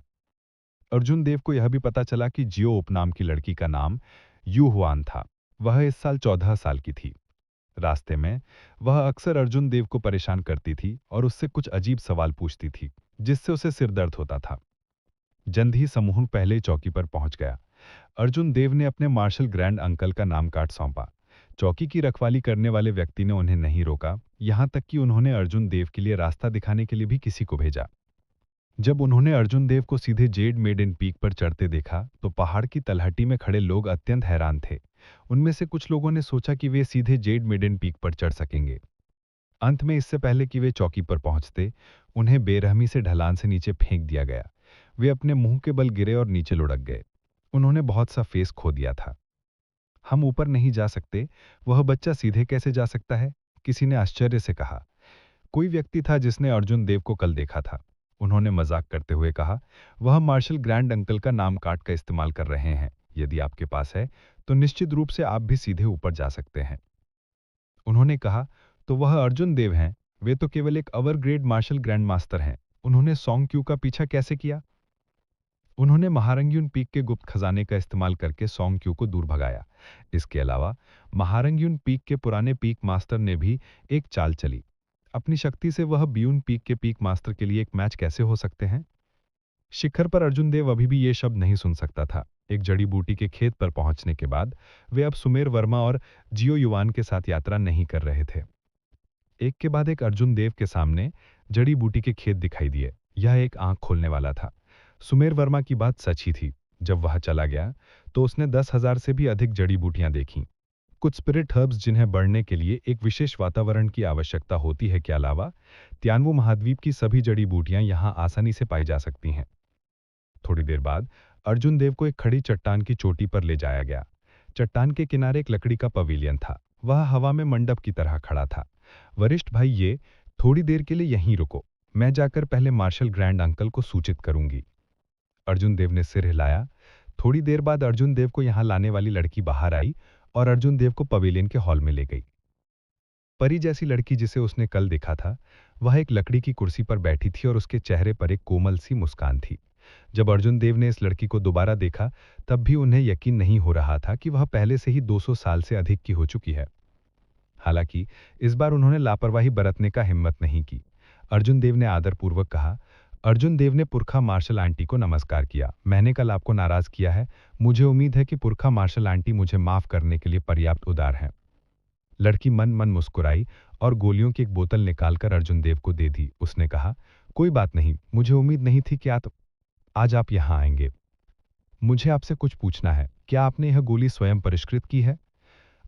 अर्जुन देव को यह भी पता चला कि जियो उपनाम की लड़की का नाम यू हुआन था। वह इस साल 14 साल की थी। रास्ते में वह अक्सर अर्जुन देव को परेशान करती थी और उससे कुछ अजीब सवाल पूछती थी, जिससे उसे सिरदर्द होता था। जल्द ही समूह पहले चौकी पर पहुंच गया। अर्जुन देव ने अपने मार्शल ग्रैंड अंकल का नाम कार्ड सौंपा। चौकी की रखवाली करने वाले व्यक्ति ने उन्हें नहीं रोका, यहां तक कि उन्होंने अर्जुन देव के लिए रास्ता दिखाने के लिए भी किसी को भेजा। जब उन्होंने अर्जुन देव को सीधे जेड मेडन पीक पर चढ़ते देखा तो पहाड़ की तलहटी में खड़े लोग अत्यंत हैरान थे। उनमें से कुछ लोगों ने सोचा कि वे सीधे जेड मेडन पीक पर चढ़ सकेंगे। अंत में इससे पहले कि वे चौकी पर पहुंचते, उन्हें बेरहमी से ढलान से नीचे फेंक दिया गया। वे अपने मुंह के बल गिरे और नीचे लुढ़क गए। उन्होंने बहुत सा फेस खो दिया था। हम ऊपर नहीं जा सकते, वह बच्चा सीधे कैसे जा सकता है? किसी ने आश्चर्य से कहा। कोई व्यक्ति था जिसने अर्जुन देव को कल देखा था। उन्होंने मजाक करते हुए कहा, वह मार्शल ग्रैंड अंकल का नाम कार्ड का इस्तेमाल कर रहे हैं। यदि आपके पास है तो निश्चित रूप से आप भी सीधे ऊपर जा सकते हैं। उन्होंने कहा, तो वह अर्जुन देव हैं? वे तो केवल एक अवर ग्रेड मार्शल ग्रैंड मास्टर हैं। उन्होंने सॉन्ग क्यू का पीछा कैसे किया? उन्होंने महारंग्यून पीक के गुप्त खजाने का इस्तेमाल करके सॉन्ग क्यू को दूर भगाया। इसके अलावा महारंग्यून पीक के पुराने पीक मास्टर ने भी एक चाल चली। अपनी शक्ति से वह बियून पीक के पीक मास्टर के लिए एक मैच कैसे हो सकते हैं? शिखर पर अर्जुन देव अभी भी ये शब्द नहीं सुन सकता था। एक जड़ी बूटी के खेत पर पहुंचने के बाद वे अब सुमेर वर्मा और जियो युवान के साथ यात्रा नहीं कर रहे थे। एक के बाद एक अर्जुन देव के सामने जड़ी बूटी के खेत दिखाई दिए। यह एक आंख खोलने वाला था। सुमेर वर्मा की बात सच ही थी। जब वह चला गया तो उसने 10,000 से भी अधिक जड़ी बूटियां देखीं। कुछ स्पिरिट हर्ब्स जिन्हें बढ़ने के लिए एक विशेष वातावरण की आवश्यकता होती है के अलावा तियानवु महाद्वीप की सभी जड़ी बूटियां यहां आसानी से पाई जा सकती हैं। थोड़ी देर बाद अर्जुन देव को एक खड़ी चट्टान की चोटी पर ले जाया गया। चट्टान के किनारे एक लकड़ी का पवेलियन था। वह हवा में मंडप की तरह खड़ा था। वरिष्ठ भाई, ये थोड़ी देर के लिए यहीं रुको, मैं जाकर पहले मार्शल ग्रैंड अंकल को सूचित करूंगी। अर्जुन देव ने सिर हिलाया। थोड़ी देर बाद अर्जुन देव को यहां लाने वाली लड़की बाहर आई और अर्जुन देव को पवेलियन के हॉल में ले गई। परी जैसी लड़की जिसे उसने कल देखा था, वह एक लकड़ी की कुर्सी पर बैठी थी और उसके चेहरे पर एक कोमल सी मुस्कान थी। जब अर्जुन देव ने इस लड़की को दोबारा देखा, तब भी उन्हें यकीन नहीं हो रहा था कि वह पहले से ही 200 साल से अधिक की हो चुकी है। हालांकि इस बार उन्होंने लापरवाही बरतने का हिम्मत नहीं की। अर्जुन देव ने आदरपूर्वक कहा। अर्जुन देव ने पुरखा मार्शल आंटी को नमस्कार किया। मैंने कल आपको नाराज किया है। मुझे उम्मीद है कि पुरखा मार्शल आंटी मुझे माफ करने के लिए पर्याप्त उदार हैं। लड़की मन मन मुस्कुराई और गोलियों की एक बोतल निकालकर अर्जुन देव को दे दी। उसने कहा, कोई बात नहीं, मुझे उम्मीद नहीं थी कि आज आप यहाँ आएंगे। मुझे आपसे कुछ पूछना है, क्या आपने यह गोली स्वयं परिष्कृत की है?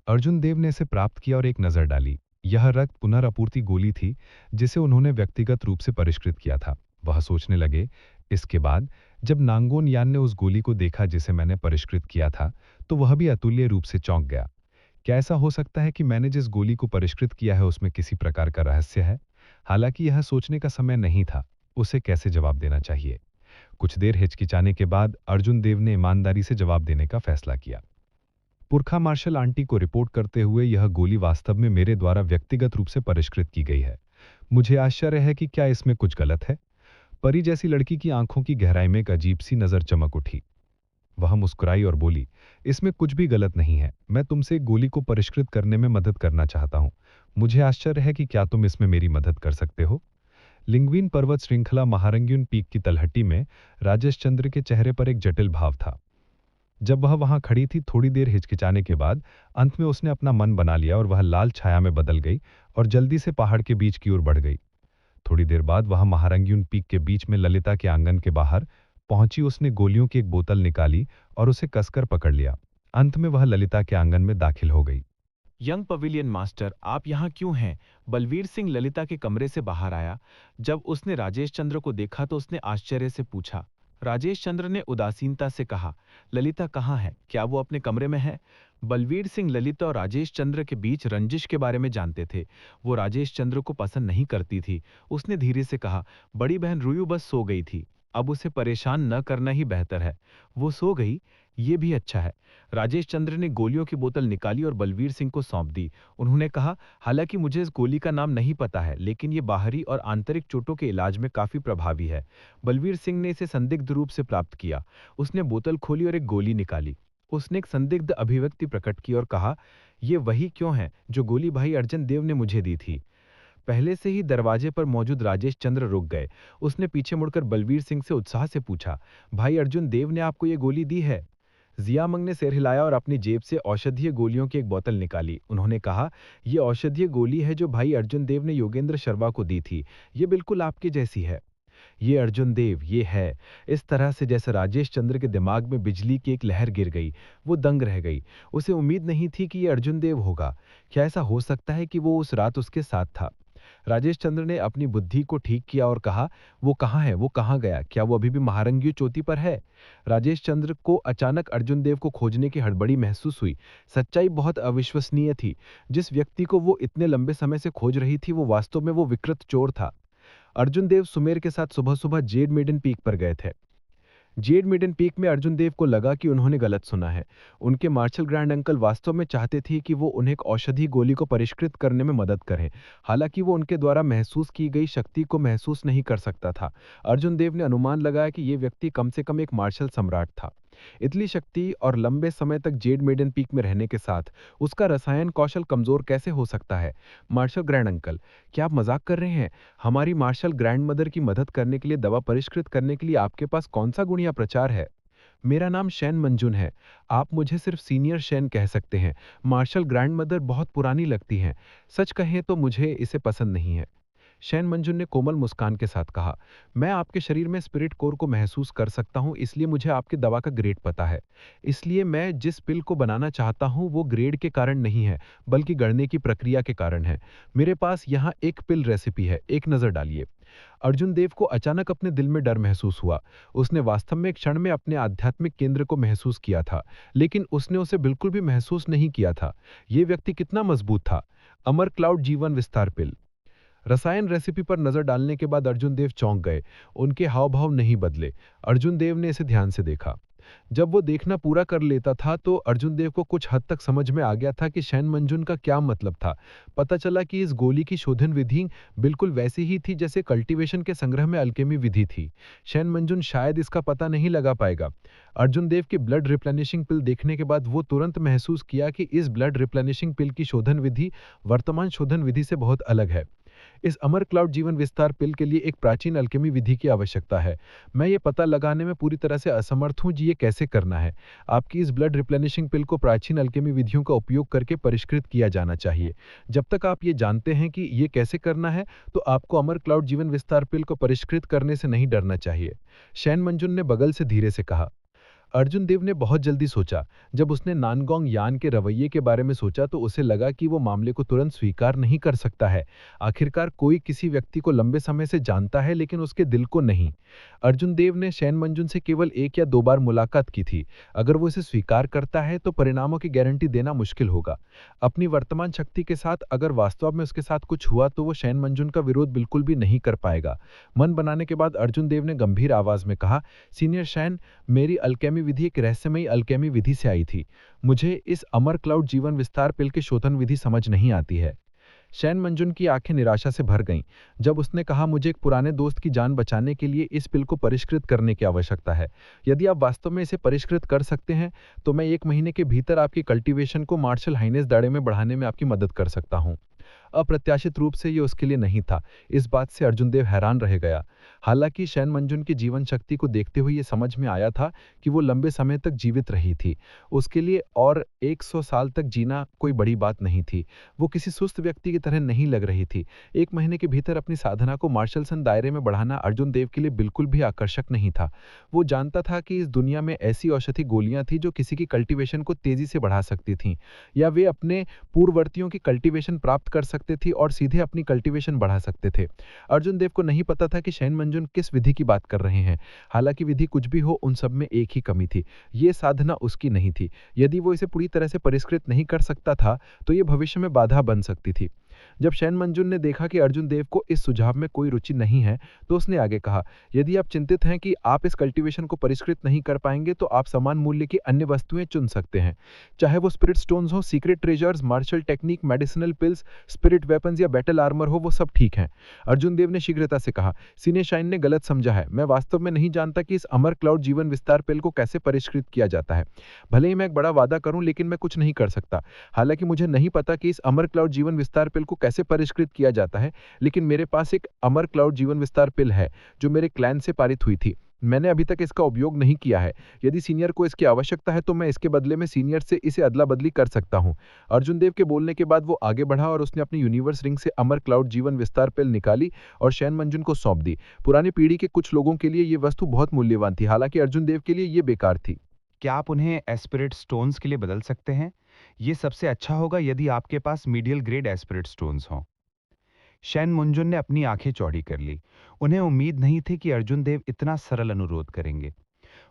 अर्जुन देव ने इसे प्राप्त किया और एक नजर डाली। यह रक्त पुनर्आपूर्ति गोली थी जिसे उन्होंने व्यक्तिगत रूप से परिष्कृत किया था। वह सोचने लगे, इसके बाद जब नांगोन यान ने उस गोली को देखा जिसे मैंने परिष्कृत किया था, तो वह भी अतुल्य रूप से चौंक गया। क्या ऐसा हो सकता है कि मैंने जिस गोली को परिष्कृत किया है उसमें किसी प्रकार का रहस्य है? हालांकि यह सोचने का समय नहीं था, उसे कैसे जवाब देना चाहिए। कुछ देर हिचकिचाने के बाद अर्जुन देव ने ईमानदारी से जवाब देने का फैसला किया। पुरखा मार्शल आंटी को रिपोर्ट करते हुए, यह गोली वास्तव में मेरे द्वारा व्यक्तिगत रूप से परिष्कृत की गई है। मुझे आश्चर्य है कि क्या इसमें कुछ गलत है? परी जैसी लड़की की आंखों की गहराई में एक अजीब सी नजर चमक उठी। वह मुस्कुराई और बोली, इसमें कुछ भी गलत नहीं है। मैं तुमसे एक गोली को परिष्कृत करने में मदद करना चाहता हूं। मुझे आश्चर्य है कि क्या तुम इसमें मेरी मदद कर सकते हो? लिंगवीन पर्वत श्रृंखला महारंग्यून पीक की तलहटी में राजेश चंद्र के चेहरे पर एक जटिल भाव था। जब वह वहां खड़ी थी, थोड़ी देर हिचकिचाने के बाद अंत में उसने अपना मन बना लिया और वह लाल छाया में बदल गई और जल्दी से पहाड़ के बीच की ओर बढ़ गई। थोड़ी देर बाद वह महारंग्यून पीक के बीच में ललिता के आंगन के बाहर पहुंची। उसने गोलियों की एक बोतल निकाली और उसे कसकर पकड़ लिया। अंत में वह ललिता के आंगन में दाखिल हो गई। यंग पवेलियन मास्टर, आप यहाँ क्यों हैं? बलवीर सिंह ललिता के कमरे से बाहर आया। जब उसने राजेश चंद्र को देखा तो उसने आश्चर्य से पूछा। राजेश चंद्र ने उदासीनता से कहा, ललिता कहाँ है? क्या वो अपने कमरे में है? बलवीर सिंह ललिता और राजेश चंद्र के बीच रंजिश के बारे में जानते थे। वो राजेश चंद्र को पसंद नहीं करती थी। उसने धीरे से कहा, बड़ी बहन रुयू बस सो गई थी। अब उसे परेशान न करना ही बेहतर है। वो सो गई, ये भी अच्छा है। राजेश चंद्र ने गोलियों की बोतल निकाली और बलवीर सिंह को सौंप दी। उन्होंने कहा, हालांकि मुझे इस गोली का नाम नहीं पता है, लेकिन ये बाहरी और आंतरिक चोटों के इलाज में काफी प्रभावी है। बलवीर सिंह ने इसे संदिग्ध रूप से प्राप्त किया। उसने बोतल खोली और एक गोली निकाली। उसने एक संदिग्ध अभिव्यक्ति प्रकट की और कहा, ये वही क्यों है जो गोली भाई अर्जुन देव ने मुझे दी थी? पहले से ही दरवाजे पर मौजूद राजेश चंद्र रुक गए। उसने पीछे मुड़कर बलवीर सिंह से उत्साह से पूछा, भाई अर्जुन देव ने आपको ये गोली दी है? जियामंग ने सिर हिलाया और अपनी जेब से औषधीय गोलियों की एक बोतल निकाली। उन्होंने कहा, यह औषधीय गोली है जो भाई अर्जुन देव ने योगेंद्र शर्मा को दी थी। ये बिल्कुल आपकी जैसी है। ये अर्जुन देव, ये है। इस तरह से जैसे राजेश चंद्र के दिमाग में बिजली की एक लहर गिर गई। वो दंग रह गई। उसे उम्मीद नहीं थी कि ये अर्जुन देव होगा। क्या ऐसा हो सकता है कि वो उस रात उसके साथ था? राजेश चंद्र ने अपनी बुद्धि को ठीक किया और कहा, वो कहाँ है? वो कहाँ गया? क्या वो अभी भी महारंगी चोटी पर है? राजेश चंद्र को अचानक अर्जुन देव को खोजने की हड़बड़ी महसूस हुई। सच्चाई बहुत अविश्वसनीय थी। जिस व्यक्ति को वो इतने लंबे समय से खोज रही थी, वो वास्तव में वो विकृत चोर था। अर्जुन देव सुमेर के साथ सुबह सुबह जेड मेडन पीक पर गए थे। जेड मेडन पीक में अर्जुन देव को लगा कि उन्होंने गलत सुना है। उनके मार्शल ग्रैंड अंकल वास्तव में चाहते थे कि वो उन्हें एक औषधि गोली को परिष्कृत करने में मदद करें। हालांकि वो उनके द्वारा महसूस की गई शक्ति को महसूस नहीं कर सकता था। अर्जुन देव ने अनुमान लगाया कि ये व्यक्ति कम से कम एक मार्शल सम्राट था। इतनी शक्ति और लंबे समय तक जेड मेडन पीक में रहने के साथ उसका रसायन कौशल कमजोर कैसे हो सकता है? मार्शल ग्रैंड अंकल, क्या आप मजाक कर रहे हैं? हमारी मार्शल ग्रैंड मदर की मदद करने के लिए दवा परिष्कृत करने के लिए आपके पास कौन सा गुण या प्रचार है? मेरा नाम शैन मंजुन है। आप मुझे सिर्फ सीनियर शैन कह सकते हैं। मार्शल ग्रैंड मदर बहुत पुरानी लगती हैं। सच कहें तो मुझे इसे पसंद नहीं है। शैन मंजुन ने कोमल मुस्कान के साथ कहा, मैं आपके शरीर में स्पिरिट कोर को महसूस कर सकता हूं, इसलिए मुझे आपकी दवा का ग्रेड पता है। इसलिए मैं जिस पिल को बनाना चाहता हूं वो ग्रेड के कारण नहीं है, बल्कि गढ़ने की प्रक्रिया के कारण है। मेरे पास यहाँ एक पिल रेसिपी है, एक नजर डालिए। अर्जुन देव को अचानक अपने दिल में डर महसूस हुआ। उसने वास्तव में एक क्षण में अपने आध्यात्मिक केंद्र को महसूस किया था, लेकिन उसने उसे बिल्कुल भी महसूस नहीं किया था। यह व्यक्ति कितना मजबूत था। अमर क्लाउड जीवन विस्तार पिल। रसायन रेसिपी पर नजर डालने के बाद अर्जुन देव चौंक गए। उनके हाव भाव नहीं बदले। अर्जुन देव ने इसे ध्यान से देखा। जब वो देखना पूरा कर लेता था तो अर्जुन देव को कुछ हद तक समझ में आ गया था कि शैन मंजुन का क्या मतलब था। पता चला कि इस गोली की शोधन विधि बिल्कुल वैसी ही थी जैसे कल्टीवेशन के संग्रह में अल्केमी विधि थी। शैन मंजुन शायद इसका पता नहीं लगा पाएगा। अर्जुन देव की ब्लड रिप्लेनिशिंग पिल देखने के बाद वो तुरंत महसूस किया कि इस ब्लड रिप्लेनिशिंग पिल की शोधन विधि वर्तमान शोधन विधि से बहुत अलग है। इस अमर क्लाउड जीवन विस्तार पिल के लिए एक प्राचीन अल्केमी विधि की आवश्यकता है। मैं ये पता लगाने में पूरी तरह से असमर्थ हूँ जी ये कैसे करना है। आपकी इस ब्लड रिप्लेनिशिंग पिल को प्राचीन अल्केमी विधियों का उपयोग करके परिष्कृत किया जाना चाहिए। जब तक आप ये जानते हैं कि ये कैसे करना है, तो आपको अमर क्लाउड जीवन विस्तार पिल को परिष्कृत करने से नहीं डरना चाहिए। शैन मंजुन ने बगल से धीरे से कहा। अर्जुन देव ने बहुत जल्दी सोचा। जब उसने नानगोंग यान के रवैये के बारे में सोचा तो उसे लगा कि वो मामले को तुरंत स्वीकार नहीं कर सकता है। आखिरकार कोई किसी व्यक्ति को लंबे समय से जानता है लेकिन उसके दिल को नहीं। अर्जुन देव ने शैन मंजुन से केवल 1 या 2 बार मुलाकात की थी। अगर वो इसे स्वीकार करता है तो परिणामों की गारंटी देना मुश्किल होगा। अपनी वर्तमान शक्ति के साथ अगर वास्तव में उसके साथ कुछ हुआ तो वो शैन मंजुन का विरोध बिल्कुल भी नहीं कर पाएगा। मन बनाने के बाद अर्जुन देव ने गंभीर आवाज में कहा, सीनियर शैन, मेरी अल्केमी विधि एक रहस्यमयी अल्केमी विधि से आई थी। मुझे इस अमर क्लाउड जीवन विस्तार पिल की शोधन विधि समझ नहीं आती है। शैन मंजुन की आंखें निराशा से भर गईं जब उसने कहा, मुझे एक पुराने दोस्त की जान बचाने के लिए इस पिल को परिष्कृत करने की आवश्यकता है। यदि आप वास्तव में इसे परिष्कृत कर सकते हैं तो मैं 1 महीने के भीतर आपकी कल्टीवेशन को मार्शल हाइनेस दायरे में बढ़ाने में आपकी मदद कर सकता हूं। अप्रत्याशित रूप से ये उसके लिए नहीं था। इस बात से अर्जुन देव हैरान रह गया। हालांकि शैन मंजुन की जीवन शक्ति को देखते हुए ये समझ में आया था कि वो लंबे समय तक जीवित रही थी। उसके लिए और 100 साल तक जीना कोई बड़ी बात नहीं थी। वो किसी सुस्त व्यक्ति की तरह नहीं लग रही थी। 1 महीने के भीतर अपनी साधना को मार्शलसन दायरे में बढ़ाना अर्जुन देव के लिए बिल्कुल भी आकर्षक नहीं था। वो जानता था कि इस दुनिया में ऐसी औषधि गोलियां थी जो किसी की कल्टीवेशन को तेजी से बढ़ा सकती थीं, या वे अपने पूर्ववर्तियों की कल्टीवेशन प्राप्त कर सकते थे और सीधे अपनी कल्टीवेशन बढ़ा सकते थे। अर्जुन देव को नहीं पता था कि शैन मंजुन किस विधि की बात कर रहे हैं। हालांकि विधि कुछ भी हो, उन सब में एक ही कमी थी। ये साधना उसकी नहीं थी। यदि वो इसे पूरी तरह से परिष्कृत नहीं कर सकता था तो ये भविष्य में बाधा बन सकती थी। जब शैन मंजुन ने देखा कि अर्जुन देव को इस सुझाव में कोई रुचि नहीं है तो उसने आगे कहा, यदि आप चिंतित हैं कि आप इस कल्टीवेशन को परिष्कृत नहीं कर पाएंगे तो आप समान मूल्य की अन्य वस्तुएं चुन सकते हैं। चाहे वो स्पिरिट स्टोन्स हो, secret treasures, martial technique, medicinal pills, spirit weapons या बैटल आर्मर हो, वो सब ठीक हैं। अर्जुन देव ने शीघ्रता से कहा, सीने शाइन ने गलत समझा है। मैं वास्तव में नहीं जानता कि इस अमर क्लाउड जीवन विस्तार पिल को कैसे परिष्कृत किया जाता है। भले ही मैं एक बड़ा वादा करूं लेकिन मैं कुछ नहीं कर सकता। हालांकि मुझे नहीं पता कि इस अमर क्लाउड जीवन विस्तार पिल को कैसे परिष्कृत किया जाता है, लेकिन मेरे पास एक अमर क्लाउड जीवन विस्तार पिल है जो मेरे क्लैन से पारित हुई थी। मैंने अभी तक इसका उपयोग नहीं किया है। यदि सीनियर को इसकी आवश्यकता है तो मैं इसके बदले में सीनियर से इसे अदला बदली कर सकता हूं। अर्जुन देव के बोलने के बाद वो आगे बढ़ा और उसने अपनी यूनिवर्स रिंग से अमर क्लाउड जीवन विस्तार पिल निकाली और शैन मंजुन को सौंप दी। पुरानी पीढ़ी के कुछ लोगों के लिए ये वस्तु बहुत मूल्यवान थी, हालांकि अर्जुन देव के लिए ये बेकार थी। क्या आप उन्हें एस्पिरिट स्टोन्स के लिए बदल सकते हैं? ये सबसे अच्छा होगा यदि आपके पास मीडियल ग्रेड एस्पिरिट स्टोन्स हों। शैन मुंजुन ने अपनी आंखें चौड़ी कर ली। उन्हें उम्मीद नहीं थी कि अर्जुन देव इतना सरल अनुरोध करेंगे।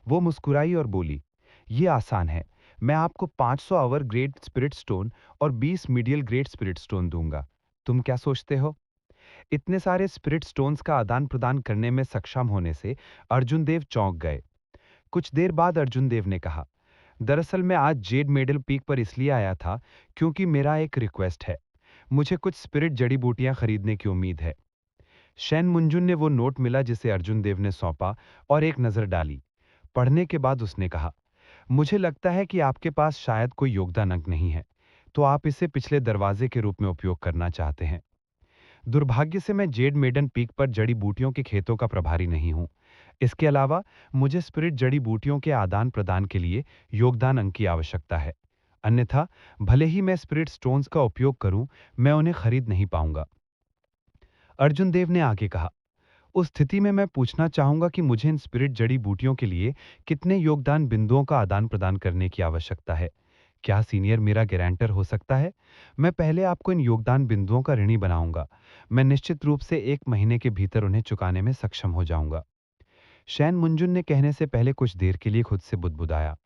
वो मुस्कुराई और बोली, ये आसान है। मैं आपको 500 आवर ग्रेड स्पिरिट स्टोन और 20 मीडियल ग्रेड स्पिरिट स्टोन दूंगा। तुम क्या सोचते हो? इतने सारे स्पिरिट स्टोन्स का आदान प्रदान करने में सक्षम होने से अर्जुन देव चौंक गए। कुछ देर बाद अर्जुन देव ने कहा, दरअसल मैं आज जेड मेडल पीक पर इसलिए आया था क्योंकि मेरा एक रिक्वेस्ट है। मुझे कुछ स्पिरिट जड़ी बूटियां खरीदने की उम्मीद है। शैन मुंजुन ने वो नोट मिला जिसे अर्जुन देव ने सौंपा और एक नजर डाली। पढ़ने के बाद उसने कहा, मुझे लगता है कि आपके पास शायद कोई योगदान अंक नहीं है, तो आप इसे पिछले दरवाजे के रूप में उपयोग करना चाहते हैं। दुर्भाग्य से मैं जेड मेडन पीक पर जड़ी बूटियों के खेतों का प्रभारी नहीं हूं। इसके अलावा मुझे स्पिरिट जड़ी बूटियों के आदान प्रदान के लिए योगदान अंक की आवश्यकता है। अन्यथा भले ही मैं स्पिरिट स्टोन्स का उपयोग करूं, मैं उन्हें खरीद नहीं पाऊंगा। अर्जुन देव ने आगे कहा, उस स्थिति में मैं पूछना चाहूंगा कि मुझे इन स्पिरिट जड़ी बूटियों के लिए कितने योगदान बिंदुओं का आदान प्रदान करने की आवश्यकता है। क्या सीनियर मेरा गारंटर हो सकता है? मैं पहले आपको इन योगदान बिंदुओं का ऋणी बनाऊंगा। मैं निश्चित रूप से 1 महीने के भीतर उन्हें चुकाने में सक्षम हो जाऊंगा। शैन मुंजुन ने कहने से पहले कुछ देर के लिए खुद से बुदबुदाया।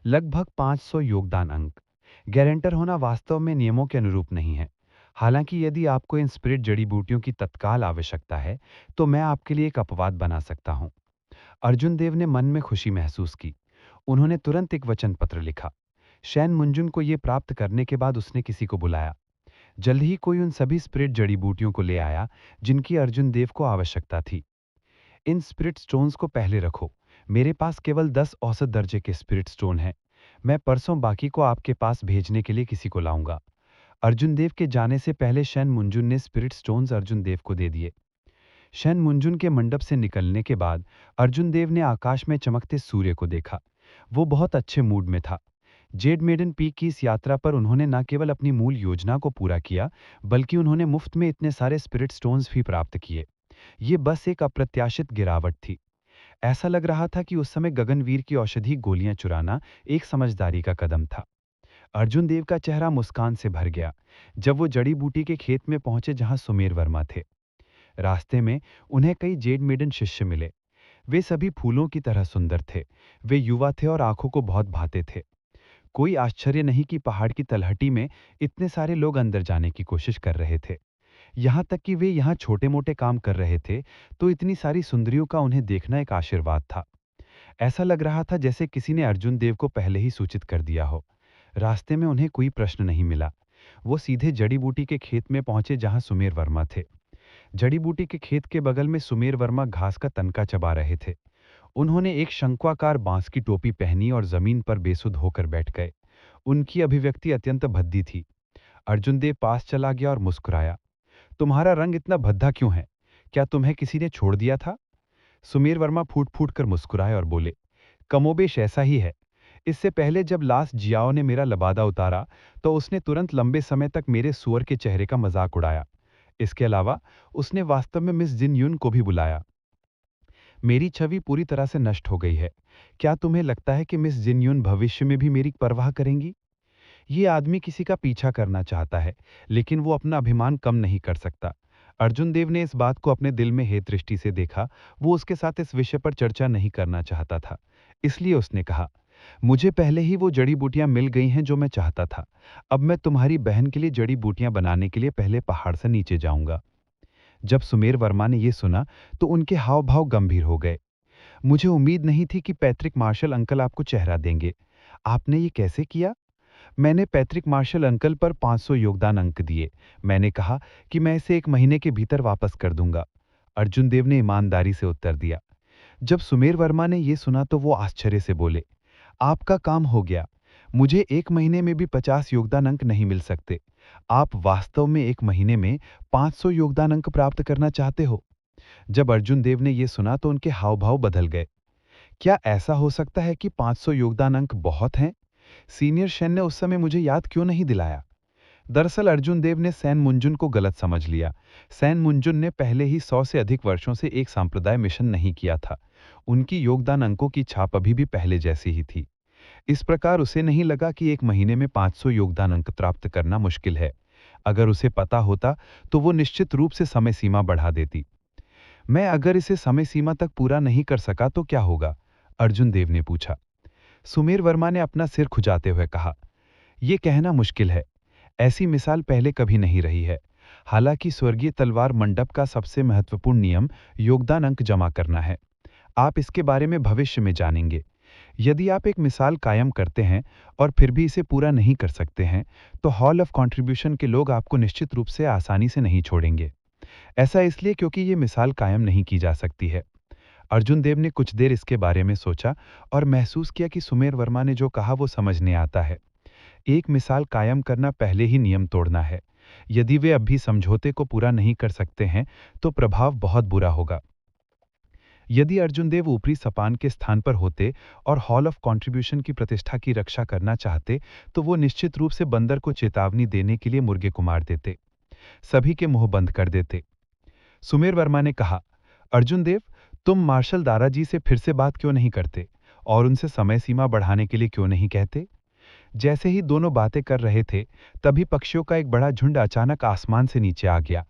लगभग 500 योगदान अंक। गारंटर होना वास्तव में नियमों के अनुरूप नहीं है। हालांकि यदि आपको इन स्पिरिट जड़ी बूटियों की तत्काल आवश्यकता है तो मैं आपके लिए एक अपवाद बना सकता हूं। अर्जुन देव ने मन में खुशी महसूस की। उन्होंने तुरंत एक वचन पत्र लिखा। शैन मुंजुन को ये प्राप्त करने के बाद उसने किसी को बुलाया। जल्द ही कोई उन सभी स्पिरिट जड़ी बूटियों को ले आया जिनकी अर्जुन देव को आवश्यकता थी। इन स्पिरिट स्टोन्स को पहले रखो। मेरे पास केवल 10 औसत दर्जे के स्पिरिट स्टोन हैं। मैं परसों बाकी को आपके पास भेजने के लिए किसी को लाऊंगा। अर्जुन देव के जाने से पहले शैन मुंजुन ने स्पिरिट स्टोन्स अर्जुन देव को दे दिए। शैन मुंजुन के मंडप से निकलने के बाद अर्जुन देव ने आकाश में चमकते सूर्य को देखा। वो बहुत अच्छे मूड में था। जेड मेडन पीक की इस यात्रा पर उन्होंने न केवल अपनी मूल योजना को पूरा किया, बल्कि उन्होंने मुफ्त में इतने सारे स्पिरिट स्टोन्स भी प्राप्त किए। ये बस एक अप्रत्याशित गिरावट थी। ऐसा लग रहा था कि उस समय गगनवीर की औषधि गोलियां चुराना एक समझदारी का कदम था। अर्जुन देव का चेहरा मुस्कान से भर गया जब वो जड़ी बूटी के खेत में पहुंचे जहां सुमेर वर्मा थे। रास्ते में उन्हें कई जेड मेडन शिष्य मिले। वे सभी फूलों की तरह सुंदर थे। वे युवा थे और आंखों को बहुत भाते थे। कोई आश्चर्य नहीं कि पहाड़ की तलहटी में इतने सारे लोग अंदर जाने की कोशिश कर रहे थे। यहाँ तक कि वे यहाँ छोटे मोटे काम कर रहे थे तो इतनी सारी सुंदरियों का उन्हें देखना एक आशीर्वाद था। ऐसा लग रहा था जैसे किसी ने अर्जुन देव को पहले ही सूचित कर दिया हो। रास्ते में उन्हें कोई प्रश्न नहीं मिला। वो सीधे जड़ी बूटी के खेत में पहुंचे जहां सुमेर वर्मा थे। जड़ी बूटी के खेत के बगल में सुमेर वर्मा घास का तनका चबा रहे थे। उन्होंने एक शंक्वाकार बांस की टोपी पहनी और जमीन पर बेसुध होकर बैठ गए। उनकी अभिव्यक्ति अत्यंत भद्दी थी। अर्जुन देव पास चला गया और मुस्कुराया। तुम्हारा रंग इतना भद्दा क्यों है? क्या तुम्हें किसी ने छोड़ दिया था? सुमेर वर्मा फूट फूट कर मुस्कुराए और बोले, कमोबेश ऐसा ही है। इससे पहले जब लास जियाओ ने मेरा लबादा उतारा तो उसने तुरंत लंबे समय तक मेरे सुअर के चेहरे का मजाक उड़ाया। इसके अलावा उसने वास्तव में मिस जिन युन को भी बुलाया। मेरी छवि पूरी तरह से नष्ट हो गई है। क्या तुम्हें लगता है कि मिस जिन युन भविष्य में भी मेरी परवाह करेंगी? ये आदमी किसी का पीछा करना चाहता है, लेकिन वो अपना अभिमान कम नहीं कर सकता। अर्जुन देव ने इस बात को अपने दिल में हेय दृष्टि से देखा। वो उसके साथ इस विषय पर चर्चा नहीं करना चाहता था। इसलिए उसने कहा, मुझे पहले ही वो जड़ी बूटियां मिल गई हैं जो मैं चाहता था। अब मैं तुम्हारी बहन के लिए जड़ी बूटियां बनाने के लिए पहले पहाड़ से नीचे जाऊंगा। जब सुमेर वर्मा ने यह सुना तो उनके हाव भाव गंभीर हो गए। मुझे उम्मीद नहीं थी कि पैट्रिक मार्शल अंकल आपको चेहरा देंगे। आपने ये कैसे किया? मैंने पैट्रिक मार्शल अंकल पर 500 योगदान अंक दिए। मैंने कहा कि मैं इसे 1 महीने के भीतर वापस कर दूंगा। अर्जुन देव ने ईमानदारी से उत्तर दिया। जब सुमेर वर्मा ने यह सुना तो वो आश्चर्य से बोले, आपका काम हो गया। मुझे 1 महीने में भी 50 योगदान अंक नहीं मिल सकते। आप वास्तव में 1 महीने में 500 योगदान अंक प्राप्त करना चाहते हो? जब अर्जुन देव ने यह सुना तो उनके हाव भाव बदल गए। क्या ऐसा हो सकता है कि 500 योगदान अंक बहुत हैं? सीनियर शैन ने उस समय मुझे याद क्यों नहीं दिलाया? दरअसल अर्जुन देव ने सैन मुंजुन को गलत समझ लिया। सैन मुंजुन ने पहले ही 100 से अधिक वर्षों से एक सांप्रदाय मिशन नहीं किया था। उनकी योगदान अंकों की छाप अभी भी पहले जैसी ही थी। इस प्रकार उसे नहीं लगा कि 1 महीने में 500 योगदान अंक प्राप्त करना मुश्किल है। अगर उसे पता होता तो वो निश्चित रूप से समय सीमा बढ़ा देती। मैं अगर इसे समय सीमा तक पूरा नहीं कर सका तो क्या होगा? अर्जुन देव ने पूछा। सुमेर वर्मा ने अपना सिर खुजाते हुए कहा, यह कहना मुश्किल है। ऐसी मिसाल पहले कभी नहीं रही है। हालांकि स्वर्गीय तलवार मंडप का सबसे महत्वपूर्ण नियम योगदान अंक जमा करना है। आप इसके बारे में भविष्य में जानेंगे। यदि आप एक मिसाल कायम करते हैं और फिर भी इसे पूरा नहीं कर सकते हैं तो हॉल ऑफ कंट्रीब्यूशन के लोग आपको निश्चित रूप से आसानी से नहीं छोड़ेंगे। ऐसा इसलिए क्योंकि ये मिसाल कायम नहीं की जा सकती है। अर्जुन देव ने कुछ देर इसके बारे में सोचा और महसूस किया कि सुमेर वर्मा ने जो कहा वो समझने आता है। एक मिसाल कायम करना पहले ही नियम तोड़ना है। यदि वे अब भी समझौते को पूरा नहीं कर सकते हैं तो प्रभाव बहुत बुरा होगा। यदि अर्जुन देव ऊपरी सपान के स्थान पर होते और हॉल ऑफ कंट्रीब्यूशन की प्रतिष्ठा की रक्षा करना चाहते तो वो निश्चित रूप से बंदर को चेतावनी देने के लिए मुर्गे को मार देते, सभी के मुंह बंद कर देते। सुमेर वर्मा ने कहा, अर्जुन देव, तुम मार्शल दाराजी से फिर से बात क्यों नहीं करते और उनसे समय सीमा बढ़ाने के लिए क्यों नहीं कहते? जैसे ही दोनों बातें कर रहे थे तभी पक्षियों का एक बड़ा झुंड अचानक आसमान से नीचे आ गया।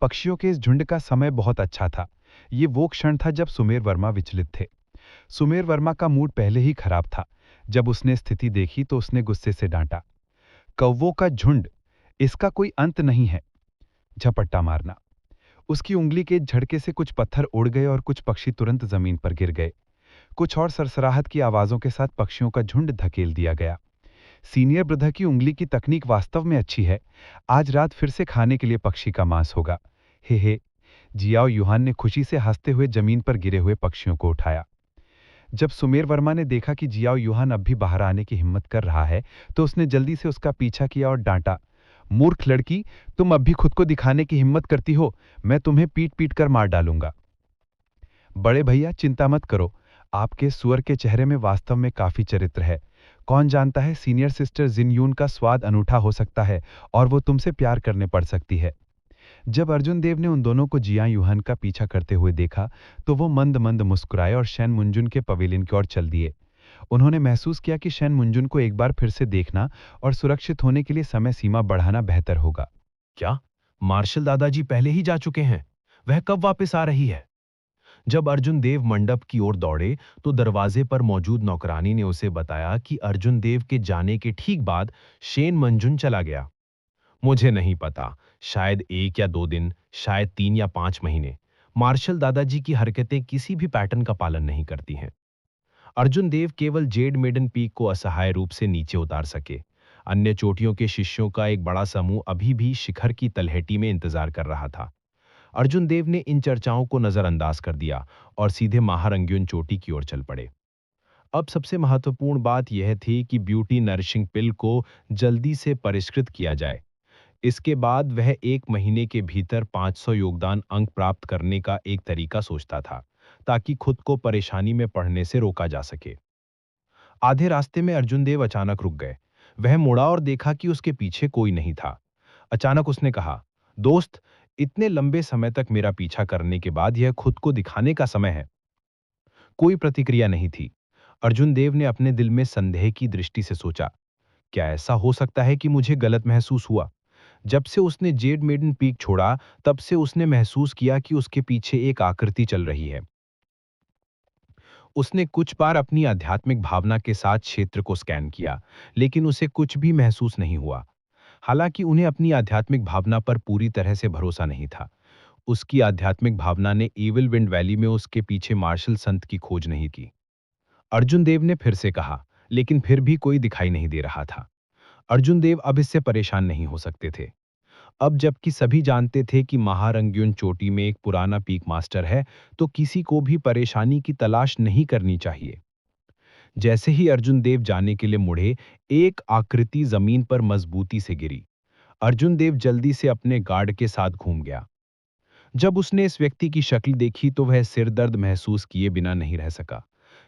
पक्षियों के इस झुंड का समय बहुत अच्छा था। ये वो क्षण था जब सुमेर वर्मा विचलित थे। सुमेर वर्मा का मूड पहले ही खराब था। जब उसने स्थिति देखी तो उसने गुस्से से डांटा, कौवों का झुंड, इसका कोई अंत नहीं है। झपट्टा मारना। उसकी उंगली के झटके से कुछ पत्थर उड़ गए और कुछ पक्षी तुरंत जमीन पर गिर गए। कुछ और सरसराहट की आवाजों के साथ पक्षियों का झुंड धकेल दिया गया। सीनियर ब्रदर की उंगली की तकनीक वास्तव में अच्छी है। आज रात फिर से खाने के लिए पक्षी का मांस होगा। हे। जियाओ युहान ने खुशी से हंसते हुए जमीन पर गिरे हुए पक्षियों को उठाया। जब सुमेर वर्मा ने देखा कि जियाओ युहान अब भी बाहर आने की हिम्मत कर रहा है, तो उसने जल्दी से उसका पीछा किया और डांटा, मूर्ख लड़की, तुम अब भी खुद को दिखाने की हिम्मत करती हो, मैं तुम्हें पीट पीट कर मार डालूंगा। बड़े भैया चिंता मत करो, आपके सुअर के चेहरे में वास्तव में काफी चरित्र है। कौन जानता है सीनियर सिस्टर जिनयून का स्वाद अनूठा हो सकता है और वो तुमसे प्यार करने पड़ सकती है। जब अर्जुन देव ने उन दोनों को जिया यूहान का पीछा करते हुए देखा, तो वो मंद मंद मुस्कुराए और शैन मुंजुन के पवेलियन की ओर चल दिए। उन्होंने महसूस किया कि शैन मुंजुन को एक बार फिर से देखना और सुरक्षित होने के लिए समय सीमा बढ़ाना बेहतर होगा। क्या मार्शल दादाजी पहले ही जा चुके हैं? वह कब वापस आ रही है? जब अर्जुन देव मंडप की ओर दौड़े तो दरवाजे पर मौजूद नौकरानी ने उसे बताया कि अर्जुन देव के जाने के ठीक बाद शेन मंजुन चला गया। मुझे नहीं पता, शायद 1 या 2 दिन, शायद 3 या 5 महीने। मार्शल दादाजी की हरकतें किसी भी पैटर्न का पालन नहीं करती हैं। अर्जुन देव केवल जेड मेडन पीक को असहाय रूप से नीचे उतार सके। अन्य चोटियों के शिष्यों का एक बड़ा समूह अभी भी शिखर की तलहटी में इंतजार कर रहा था। अर्जुन देव ने इन चर्चाओं को नजरअंदाज कर दिया और सीधे महारंग्यून चोटी की ओर चल पड़े। अब सबसे महत्वपूर्ण बात यह थी कि ब्यूटी नरिशिंग पिल को जल्दी से परिष्कृत किया जाए। इसके बाद वह 1 महीने के भीतर 500 योगदान अंक प्राप्त करने का एक तरीका सोचता था, ताकि खुद को परेशानी में पड़ने से रोका जा सके। आधे रास्ते में अर्जुन देव अचानक रुक गए। वह मुड़ा और देखा कि उसके पीछे कोई नहीं था। अचानक उसने कहा, दोस्त, इतने लंबे समय तक मेरा पीछा करने के बाद यह खुद को दिखाने का समय है। कोई प्रतिक्रिया नहीं थी। अर्जुन देव ने अपने दिल में संदेह की दृष्टि से सोचा, क्या ऐसा हो सकता है कि मुझे गलत महसूस हुआ? जब से उसने जेड मेडन पीक छोड़ा, तब से उसने महसूस किया कि उसके पीछे एक आकृति चल रही है। उसने कुछ बार अपनी आध्यात्मिक भावना के साथ क्षेत्र को स्कैन किया, लेकिन उसे कुछ भी महसूस नहीं हुआ। हालांकि उन्हें अपनी आध्यात्मिक भावना पर पूरी तरह से भरोसा नहीं था। उसकी आध्यात्मिक भावना ने ईविल विंड वैली में उसके पीछे मार्शल संत की खोज नहीं की। अर्जुन देव ने फिर से कहा, लेकिन फिर भी कोई दिखाई नहीं दे रहा था। अर्जुन देव अब इससे परेशान नहीं हो सकते थे। अब जबकि सभी जानते थे कि महारंग्युन चोटी में एक पुराना पीक मास्टर है, तो किसी को भी परेशानी की तलाश नहीं करनी चाहिए। जैसे ही अर्जुन देव जाने के लिए मुड़े, एक आकृति जमीन पर मजबूती से गिरी। अर्जुन देव जल्दी से अपने गार्ड के साथ घूम गया। जब उसने इस व्यक्ति की शक्ल देखी तो वह सिर दर्द महसूस किए बिना नहीं रह सका।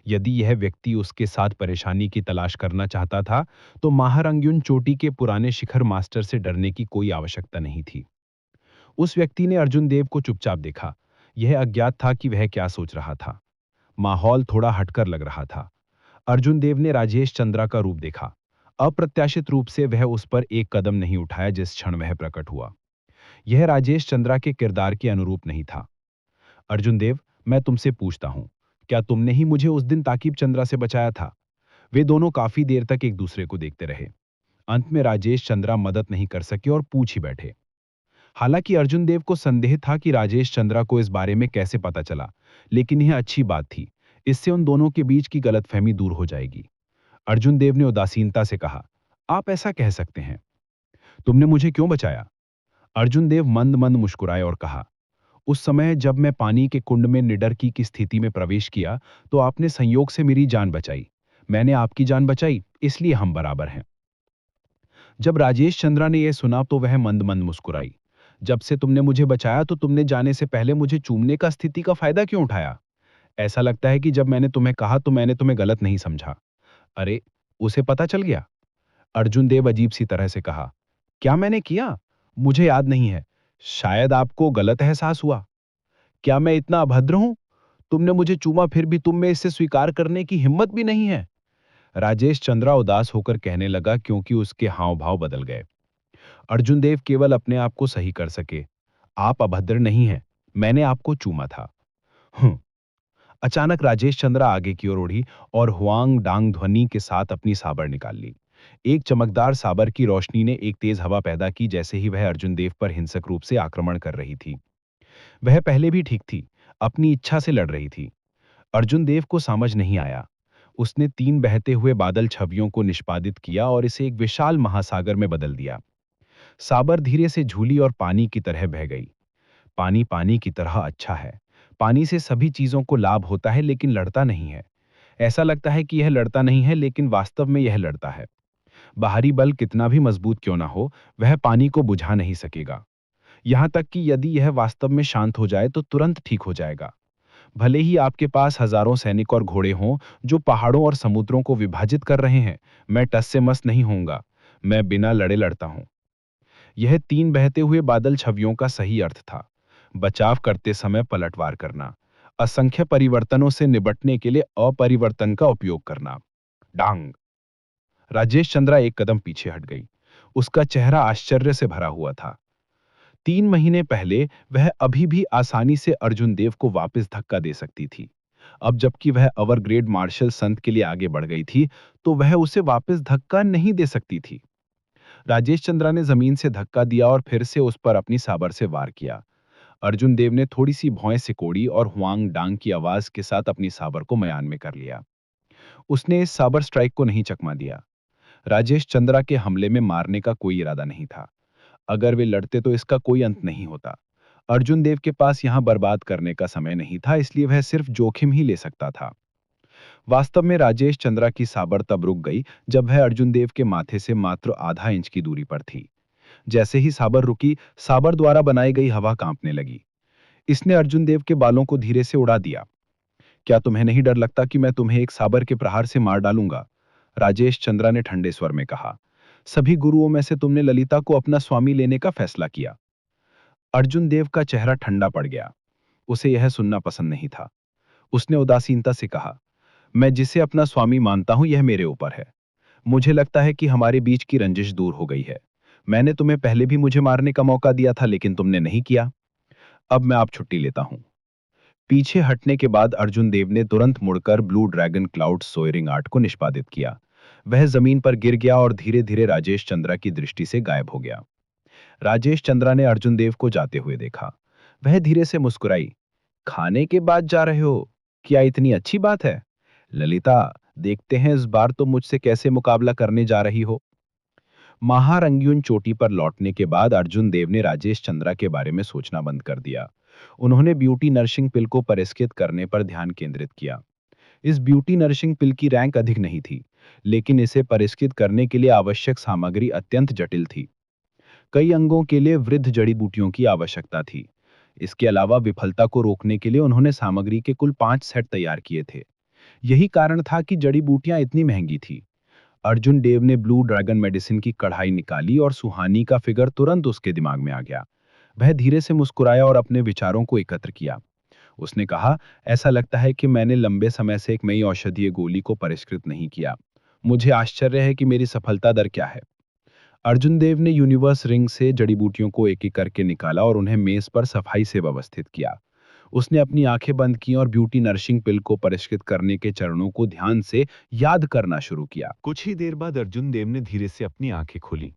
यदि यह व्यक्ति उसके साथ परेशानी की तलाश करना चाहता था, तो महारंग्युन चोटी के पुराने शिखर मास्टर से डरने की कोई आवश्यकता नहीं थी। उस व्यक्ति ने अर्जुन देव को चुपचाप देखा। यह अज्ञात था कि वह क्या सोच रहा था। माहौल थोड़ा हटकर लग रहा था। अर्जुन देव ने राजेश चंद्रा का रूप देखा। अप्रत्याशित रूप से वह उस पर एक कदम नहीं उठाया जिस क्षण वह प्रकट हुआ। यह राजेश चंद्रा के किरदार के अनुरूप नहीं था। अर्जुन देव, मैं तुमसे पूछता हूं, क्या तुमने ही मुझे उस दिन ताकिब चंद्रा से बचाया था? वे दोनों काफी देर तक एक दूसरे को देखते रहे। अंत में राजेश चंद्रा मदद नहीं कर सके और पूछ ही बैठे। हालांकि अर्जुन देव को संदेह था कि राजेश चंद्रा को इस बारे में कैसे पता चला, लेकिन यह अच्छी बात थी। इससे उन दोनों के बीच की गलतफहमी दूर हो जाएगी। अर्जुन देव ने उदासीनता से कहा, आप ऐसा कह सकते हैं। तुमने मुझे क्यों बचाया? अर्जुन देव मंद मंद मुस्कुराए और कहा, उस समय जब मैं पानी के कुंड में निडर की स्थिति में प्रवेश किया, तो आपने संयोग से मेरी जान बचाई। मैंने आपकी जान बचाई, इसलिए हम बराबर हैं। जब राजेश चंद्रा ने यह सुना तो वह मंद मंद मुस्कुराई। जब से तुमने मुझे बचाया तो तुमने जाने से पहले मुझे चूमने का स्थिति का फायदा क्यों उठाया? ऐसा लगता है कि जब मैंने तुम्हें कहा तो मैंने तुम्हें गलत नहीं समझा। अरे, उसे पता चल गया? अर्जुन देव अजीब सी तरह से कहा, क्या मैंने किया? मुझे याद नहीं है। शायद आपको गलत एहसास हुआ। क्या मैं इतना अभद्र हूं? तुमने मुझे चूमा, फिर भी तुम में इसे स्वीकार करने की हिम्मत भी नहीं है। राजेश चंद्रा उदास होकर कहने लगा, क्योंकि उसके हाव भाव बदल गए। अर्जुन देव केवल अपने आप को सही कर सके। आप अभद्र नहीं हैं, मैंने आपको चूमा था। अचानक राजेश चंद्रा आगे की ओर उड़ी और हुआंग डांग ध्वनि के साथ अपनी साबर निकाल ली। एक चमकदार साबर की रोशनी ने एक तेज हवा पैदा की जैसे ही वह अर्जुन देव पर हिंसक रूप से आक्रमण कर रही थी। वह पहले भी ठीक थी, अपनी इच्छा से लड़ रही थी। अर्जुन देव को समझ नहीं आया। उसने 3 बहते हुए बादल छवियों को निष्पादित किया और इसे एक विशाल महासागर में बदल दिया। साबर धीरे से झूली और पानी की तरह बह गई। पानी पानी की तरह अच्छा है। पानी से सभी चीजों को लाभ होता है लेकिन लड़ता नहीं है। ऐसा लगता है कि यह लड़ता नहीं है लेकिन वास्तव में यह लड़ता है। बाहरी बल कितना भी मजबूत क्यों ना हो, वह पानी को बुझा नहीं सकेगा। यहाँ तक कि यदि यह वास्तव में शांत हो जाए तो तुरंत ठीक हो जाएगा। भले ही आपके पास हजारों सैनिक और घोड़े हों जो पहाड़ों और समुद्रों को विभाजित कर रहे हैं, मैं टस से मस नहीं होऊंगा। मैं बिना लड़े लड़ता हूं। यह 3 बहते हुए बादल छवियों का सही अर्थ था। बचाव करते समय पलटवार करना, असंख्य परिवर्तनों से निपटने के लिए अपरिवर्तन का उपयोग करना। डांग। राजेश चंद्रा एक कदम पीछे हट गई। उसका चेहरा आश्चर्य से भरा हुआ था। 3 महीने पहले वह अभी भी आसानी से अर्जुन देव को वापस धक्का दे सकती थी। अब जबकि वह अवर ग्रेड मार्शल संत के लिए आगे बढ़ गई थी, तो वह उसे वापस धक्का नहीं दे सकती थी। राजेश चंद्रा ने जमीन से धक्का दिया और फिर से उस पर अपनी साबर से वार किया। अर्जुन देव ने थोड़ी सी भौं सिकोड़ी और हुआंग डांग की आवाज के साथ अपनी साबर को म्यान में कर लिया। उसने इस साबर स्ट्राइक को नहीं चकमा दिया। राजेश चंद्रा के हमले में मारने का कोई इरादा नहीं था। अगर वे लड़ते तो इसका कोई अंत नहीं होता। अर्जुन देव के पास यहां बर्बाद करने का समय नहीं था, इसलिए वह सिर्फ जोखिम ही ले सकता था। वास्तव में राजेश चंद्रा की साबर तब रुक गई जब वह अर्जुन देव के माथे से मात्र आधा इंच की दूरी पर थी। जैसे ही साबर रुकी, साबर द्वारा बनाई गई हवा कांपने लगी। इसने अर्जुन देव के बालों को धीरे से उड़ा दिया। क्या तुम्हें नहीं डर लगता कि मैं तुम्हें एक साबर के प्रहार से मार डालूंगा? राजेश चंद्रा ने ठंडे स्वर में कहा। सभी गुरुओं में से तुमने ललिता को अपना स्वामी लेने का फैसला किया। अर्जुन देव का चेहरा ठंडा पड़ गया। उसे यह सुनना पसंद नहीं था। उसने उदासीनता से कहा, मैं जिसे अपना स्वामी मानता हूं यह मेरे ऊपर है। मुझे लगता है कि हमारे बीच की रंजिश दूर हो गई है। मैंने तुम्हें पहले भी मुझे मारने का मौका दिया था लेकिन तुमने नहीं किया। अब मैं आप छुट्टी लेता हूं। पीछे हटने के बाद अर्जुन देव ने तुरंत मुड़कर ब्लू ड्रैगन क्लाउड सोयरिंग आर्ट को निष्पादित किया। वह जमीन पर गिर गया और धीरे धीरे राजेश चंद्रा की दृष्टि से गायब हो गया। राजेश चंद्रा ने अर्जुन देव को जाते हुए देखा। वह धीरे से मुस्कुराई। खाने के बाद जा रहे हो? क्या इतनी अच्छी बात है? ललिता, देखते हैं इस बार तुम मुझसे कैसे मुकाबला करने जा रही हो। महारंग्यून चोटी पर लौटने के बाद अर्जुन देव ने राजेश चंद्रा के बारे में सोचना बंद कर दिया। उन्होंने ब्यूटी नरिशिंग पिल को परिष्कृत करने पर ध्यान केंद्रित किया। इस ब्यूटी नरिशिंग पिल की रैंक अधिक नहीं थी, लेकिन इसे परिष्कृत करने के लिए आवश्यक सामग्री अत्यंत जटिल थी। कई अंगों के लिए वृद्ध जड़ी बूटियों की आवश्यकता थी। इसके अलावा विफलता को रोकने के लिए उन्होंने सामग्री के कुल 5 सेट तैयार किए थे। यही कारण था कि जड़ी बूटियां इतनी महंगी थी। अर्जुन देव ने ब्लू ड्रैगन मेडिसिन की कढ़ाई निकाली और सुहानी का फिगर तुरंत उसके दिमाग में आ गया। वह धीरे से मुस्कुराया और अपने विचारों को एकत्र किया। उसने कहा, ऐसा लगता है कि मैंने लंबे समय से एक नई औषधीय गोली को परिष्कृत नहीं किया। मुझे आश्चर्य है कि मेरी सफलता दर क्या है। अर्जुन देव ने यूनिवर्स रिंग से जड़ी बूटियों को एक एक करके निकाला और उन्हें मेज पर सफाई से व्यवस्थित किया। उसने अपनी आंखें बंद की और ब्यूटी नरिशिंग पिल को परिष्कृत करने के चरणों को ध्यान से याद करना शुरू किया। कुछ ही देर बाद अर्जुन देव ने धीरे से अपनी आंखें खोली।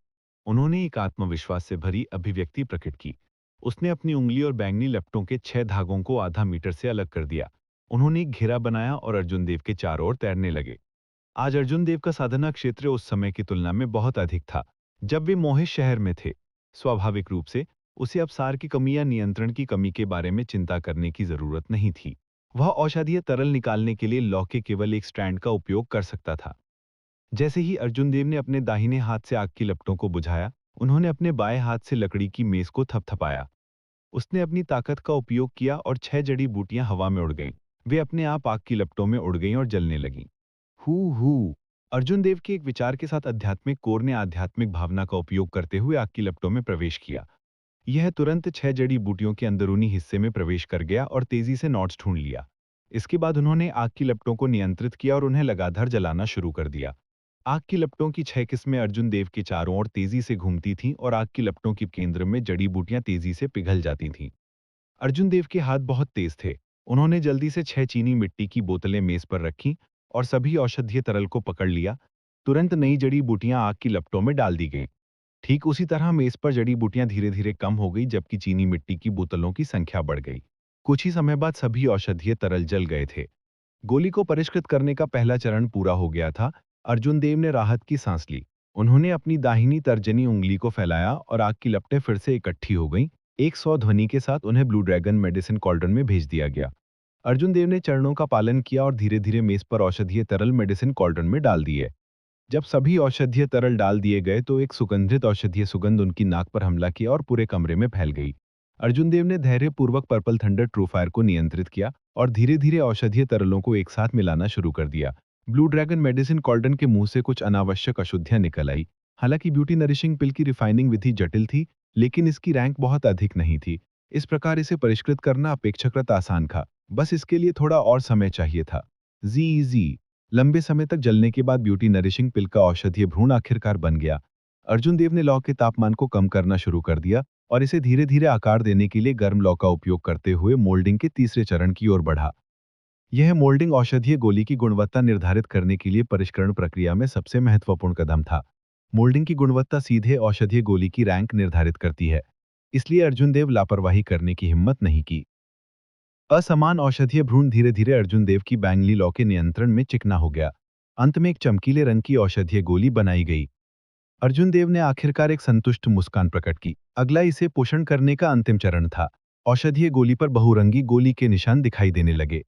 उन्होंने एक आत्मविश्वास से भरी अभिव्यक्ति प्रकट की। उसने अपनी उंगली और बैंगनी लपटों के 6 धागों को आधा मीटर से अलग कर दिया। उन्होंने एक घेरा बनाया और अर्जुन देव के चारों ओर तैरने लगे। आज अर्जुन देव का साधना क्षेत्र उस समय की तुलना में बहुत अधिक था जब वे मोहिश शहर में थे। स्वाभाविक रूप से उसे अब सार की कमी या नियंत्रण की कमी के बारे में चिंता करने की जरूरत नहीं थी। वह औषधीय तरल निकालने के लिए लौ के केवल एक स्ट्रैंड का उपयोग कर सकता था। जैसे ही अर्जुन देव ने अपने दाहिने हाथ से आग की लपटों को बुझाया, उन्होंने अपने बाएं हाथ से लकड़ी की मेज को थपथपाया। उसने अपनी ताकत का उपयोग किया और 6 जड़ी बूटियां हवा में उड़ गईं। वे अपने आप आग की लपटों में उड़ गईं और जलने लगीं। हू हू। अर्जुन देव के एक विचार के साथ आध्यात्मिक कोर ने आध्यात्मिक भावना का उपयोग करते हुए आग की लपटों में प्रवेश किया। यह तुरंत 6 जड़ी बूटियों के अंदरूनी हिस्से में प्रवेश कर गया और तेजी से नॉट्स ढूंढ लिया। इसके बाद उन्होंने आग की लपटों को नियंत्रित किया और उन्हें लगातार जलाना शुरू कर दिया। आग की लपटों की 6 किस्में अर्जुन देव के चारों ओर तेजी से घूमती थीं और आग की लपटों के केंद्र में जड़ी बूटियां तेजी से पिघल जाती थीं। अर्जुन देव के हाथ बहुत तेज थे। उन्होंने जल्दी से 6 चीनी मिट्टी की बोतलें मेज पर रखीं और सभी औषधीय तरल को पकड़ लिया। तुरंत नई जड़ी बूटियां आग की लपटों में डाल दी गईं। ठीक उसी तरह मेज पर जड़ी बूटियां धीरे धीरे कम हो गई जबकि चीनी मिट्टी की बोतलों की संख्या बढ़ गई। कुछ ही समय बाद सभी औषधीय तरल जल गए थे। गोली को परिष्कृत करने का पहला चरण पूरा हो गया था। अर्जुन देव ने राहत की सांस ली। उन्होंने अपनी दाहिनी तर्जनी उंगली को फैलाया और आग की लपटें फिर से इकट्ठी हो गईं। 100 ध्वनि के साथ उन्हें ब्लू ड्रैगन मेडिसिन कॉल्ड्रन में भेज दिया गया। अर्जुन देव ने चरणों का पालन किया और धीरे धीरे मेज पर औषधीय तरल मेडिसिन कॉल्ड्रन में डाल दिए। जब सभी औषधीय तरल डाल दिए गए तो एक सुगंधित औषधीय सुगंध उनकी नाक पर हमला किया और पूरे कमरे में फैल गई। अर्जुन देव ने धैर्यपूर्वक पर्पल थंडर ट्रू फायर को नियंत्रित किया और धीरे धीरे औषधीय तरलों को एक साथ मिलाना शुरू कर दिया। ब्लू ड्रैगन मेडिसिन कॉल्डन के मुंह से कुछ अनावश्यक अशुद्धियां निकल आई। हालांकि ब्यूटी नरिशिंग पिल की रिफाइनिंग विधि जटिल थी, लेकिन इसकी रैंक बहुत अधिक नहीं थी। इस प्रकार इसे परिष्कृत करना अपेक्षाकृत आसान था। बस इसके लिए थोड़ा और समय चाहिए था। जी लंबे समय तक जलने के बाद ब्यूटी नरिशिंग पिल का औषधीय भ्रूण आखिरकार बन गया। अर्जुन देव ने लौ के तापमान को कम करना शुरू कर दिया और इसे धीरे धीरे आकार देने के लिए गर्म लौ का उपयोग करते हुए मोल्डिंग के तीसरे चरण की ओर बढ़ा। यह मोल्डिंग औषधीय गोली की गुणवत्ता निर्धारित करने के लिए परिष्करण प्रक्रिया में सबसे महत्वपूर्ण कदम था। मोल्डिंग की गुणवत्ता सीधे औषधीय गोली की रैंक निर्धारित करती है, इसलिए अर्जुन देव लापरवाही करने की हिम्मत नहीं की। असमान औषधीय भ्रूण धीरे धीरे अर्जुन देव की बैंगली लौ के नियंत्रण में चिकना हो गया। अंत में एक चमकीले रंग की औषधीय गोली बनाई गई। अर्जुन देव ने आखिरकार एक संतुष्ट मुस्कान प्रकट की। अगला इसे पोषण करने का अंतिम चरण था। औषधीय गोली पर बहुरंगी गोली के निशान दिखाई देने लगे।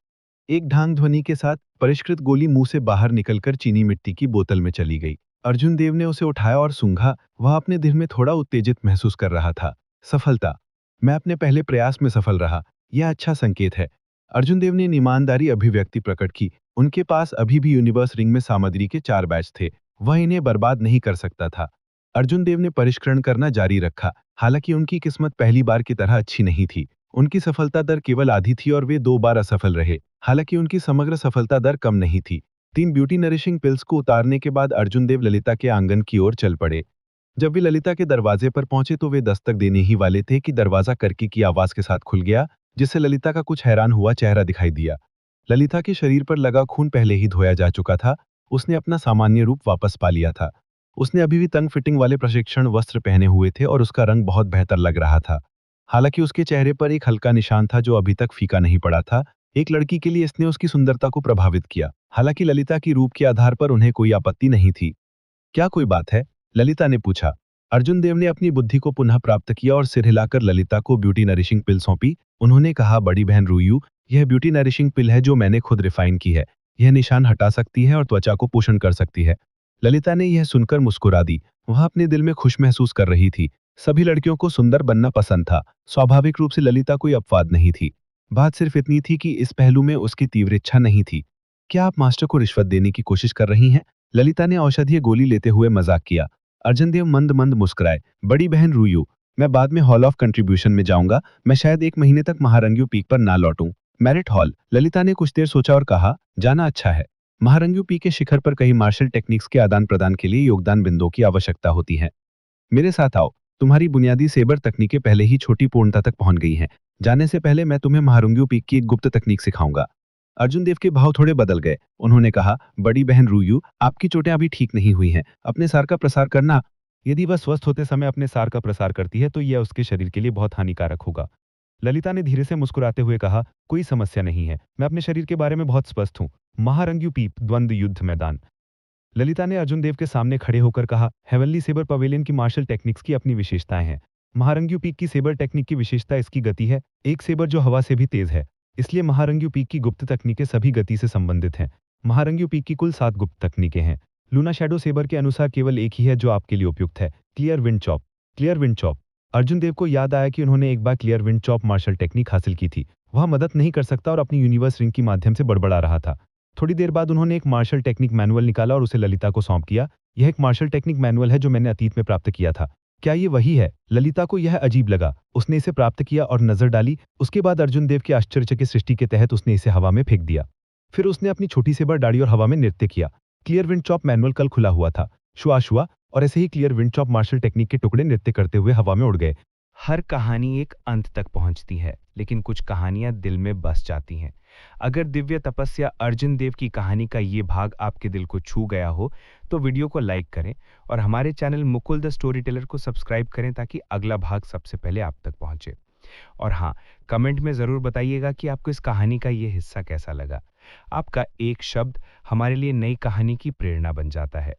एक ढांग ध्वनि के साथ परिष्कृत गोली मुंह से बाहर निकलकर चीनी मिट्टी की बोतल में चली गई। अर्जुन देव ने उसे उठाया और सूंघा। वह अपने दिल में थोड़ा उत्तेजित महसूस कर रहा था। सफलता। मैं अपने पहले प्रयास में सफल रहा। यह अच्छा संकेत है। अर्जुन देव ने ईमानदारी अभिव्यक्ति प्रकट की। उनके पास अभी भी यूनिवर्स रिंग में सामग्री के 4 बैच थे। वह इन्हें बर्बाद नहीं कर सकता था। अर्जुन देव ने परिष्करण करना जारी रखा। हालांकि उनकी किस्मत पहली बार की तरह अच्छी नहीं थी। उनकी सफलता दर केवल आधी थी और वे 2 बार असफल रहे। हालांकि उनकी समग्र सफलता दर कम नहीं थी। 3 ब्यूटी नरिशिंग पिल्स को उतारने के बाद अर्जुन देव ललिता के आंगन की ओर चल पड़े। जब वे ललिता के दरवाजे पर पहुंचे तो वे दस्तक देने ही वाले थे कि दरवाजा करकी की आवाज के साथ खुल गया, जिससे ललिता का कुछ हैरान हुआ चेहरा दिखाई दिया। ललिता के शरीर पर लगा खून पहले ही धोया जा चुका था। उसने अपना सामान्य रूप वापस पा लिया था। उसने अभी भी तंग फिटिंग वाले प्रशिक्षण वस्त्र पहने हुए थे और उसका रंग बहुत बेहतर लग रहा था। हालांकि उसके चेहरे पर एक हल्का निशान था जो अभी तक फीका नहीं पड़ा था। एक लड़की के लिए इसने उसकी सुंदरता को प्रभावित किया। हालांकि ललिता की रूप के आधार पर उन्हें कोई आपत्ति नहीं थी। क्या कोई बात है? ललिता ने पूछा। अर्जुन देव ने अपनी बुद्धि को पुनः प्राप्त किया और सिर हिलाकर ललिता को ब्यूटी नरिशिंग पिल सौंपी। उन्होंने कहा, बड़ी बहन रूयू, यह ब्यूटी नरिशिंग पिल है जो मैंने खुद रिफाइन की है। यह निशान हटा सकती है और त्वचा को पोषण कर सकती है। ललिता ने यह सुनकर मुस्कुरा दी। वह अपने दिल में खुश महसूस कर रही थी। सभी लड़कियों को सुंदर बनना पसंद था। स्वाभाविक रूप से ललिता कोई अपवाद नहीं थी। बात सिर्फ इतनी थी कि इस पहलू में उसकी तीव्र इच्छा नहीं थी। क्या आप मास्टर को रिश्वत देने की कोशिश कर रही हैं? ललिता ने औषधीय गोली लेते हुए मजाक किया। अर्जुन देव मंद मंद मुस्कुराए। बड़ी बहन रूयू, मैं बाद में हॉल ऑफ कंट्रीब्यूशन में जाऊंगा। मैं शायद 1 महीने तक महारंग्यू पीक पर ना लौटूं। Merit hall. ललिता ने कुछ देर सोचा और कहा, जाना अच्छा है। महारंग्यू पीक के शिखर पर कई मार्शल टेक्निक्स के आदान प्रदान के लिए योगदान बिंदुओं की आवश्यकता होती है। मेरे साथ आओ। तुम्हारी बुनियादी सेबर तकनीकें पहले ही छोटी पूर्णता तक पहुंच गई हैं। जाने से पहले मैं तुम्हें महारंग्यू पीक की एक गुप्त तकनीक सिखाऊंगा। अर्जुन देव के भाव थोड़े बदल गए। उन्होंने कहा, बड़ी बहन रूयू, आपकी चोटें अभी ठीक नहीं हुई हैं। अपने सार का प्रसार करना। यदि वह स्वस्थ होते समय अपने सार का प्रसार करती है तो यह उसके शरीर के लिए बहुत हानिकारक होगा। ललिता ने धीरे से मुस्कुराते हुए कहा, कोई समस्या नहीं है। मैं अपने शरीर के बारे में बहुत स्पष्ट हूँ। महारंग्यू पीप द्वंद्व युद्ध मैदान। ललिता ने अर्जुन देव के सामने खड़े होकर कहा, हेवनली सेबर पवेलियन की मार्शल टेक्निक्स की अपनी विशेषताएं हैं। महारंग्यू पीक की सेबर टेक्निक की विशेषता इसकी गति है। एक सेबर जो हवा से भी तेज है। इसलिए महारंग्यू पीक की गुप्त तकनीकें सभी गति से संबंधित हैं। महारंग्यू पीक की कुल 7 गुप्त तकनीकें हैं। लूना शैडो सेबर के अनुसार केवल एक ही है जो आपके लिए उपयुक्त है, clear wind chop. Clear wind chop. Arjun Dev को याद आया कि उन्होंने एक बार clear wind chop martial technique हासिल की थी। वह मदद नहीं कर सकता और अपनी यूनिवर्स रिंग के माध्यम से बड़बड़ा रहा था। थोड़ी देर बाद उन्होंने एक मार्शल टेक्निक मैनुअल निकाला और उसे ललिता को सौंप किया। यह एक मार्शल टेक्निक मैनुअल है जो मैंने अतीत में प्राप्त किया था। क्या ये वही है? ललिता को यह अजीब लगा। उसने इसे प्राप्त किया और नजर डाली। उसके बाद अर्जुन देव के आश्चर्यचकित सृष्टि के तहत उसने इसे हवा में फेंक दिया। फिर उसने अपनी छोटी सेबर डाली और हवा में नृत्य किया। क्लियर विंड चॉप मैनुअल कल खुला हुआ था। श्वास हुआ और ऐसे ही clear wind chop martial technique के टुकड़े नृत्य करते हुए हवा में उड़ गए। हर कहानी एक अंत तक पहुंचती है, लेकिन कुछ कहानियां दिल में बस जाती हैं। अगर दिव्य तपस्या अर्जुन देव की कहानी का ये भाग आपके दिल को छू गया हो तो वीडियो को लाइक करें और हमारे channel Mukul the story teller को सब्सक्राइब करें ताकि अगला भाग सबसे पहले आप तक पहुंचे। और हाँ, कमेंट में ज़रूर बताइएगा कि आपको इस कहानी का ये हिस्सा कैसा लगा। आपका एक शब्द हमारे लिए नई कहानी की प्रेरणा बन जाता है।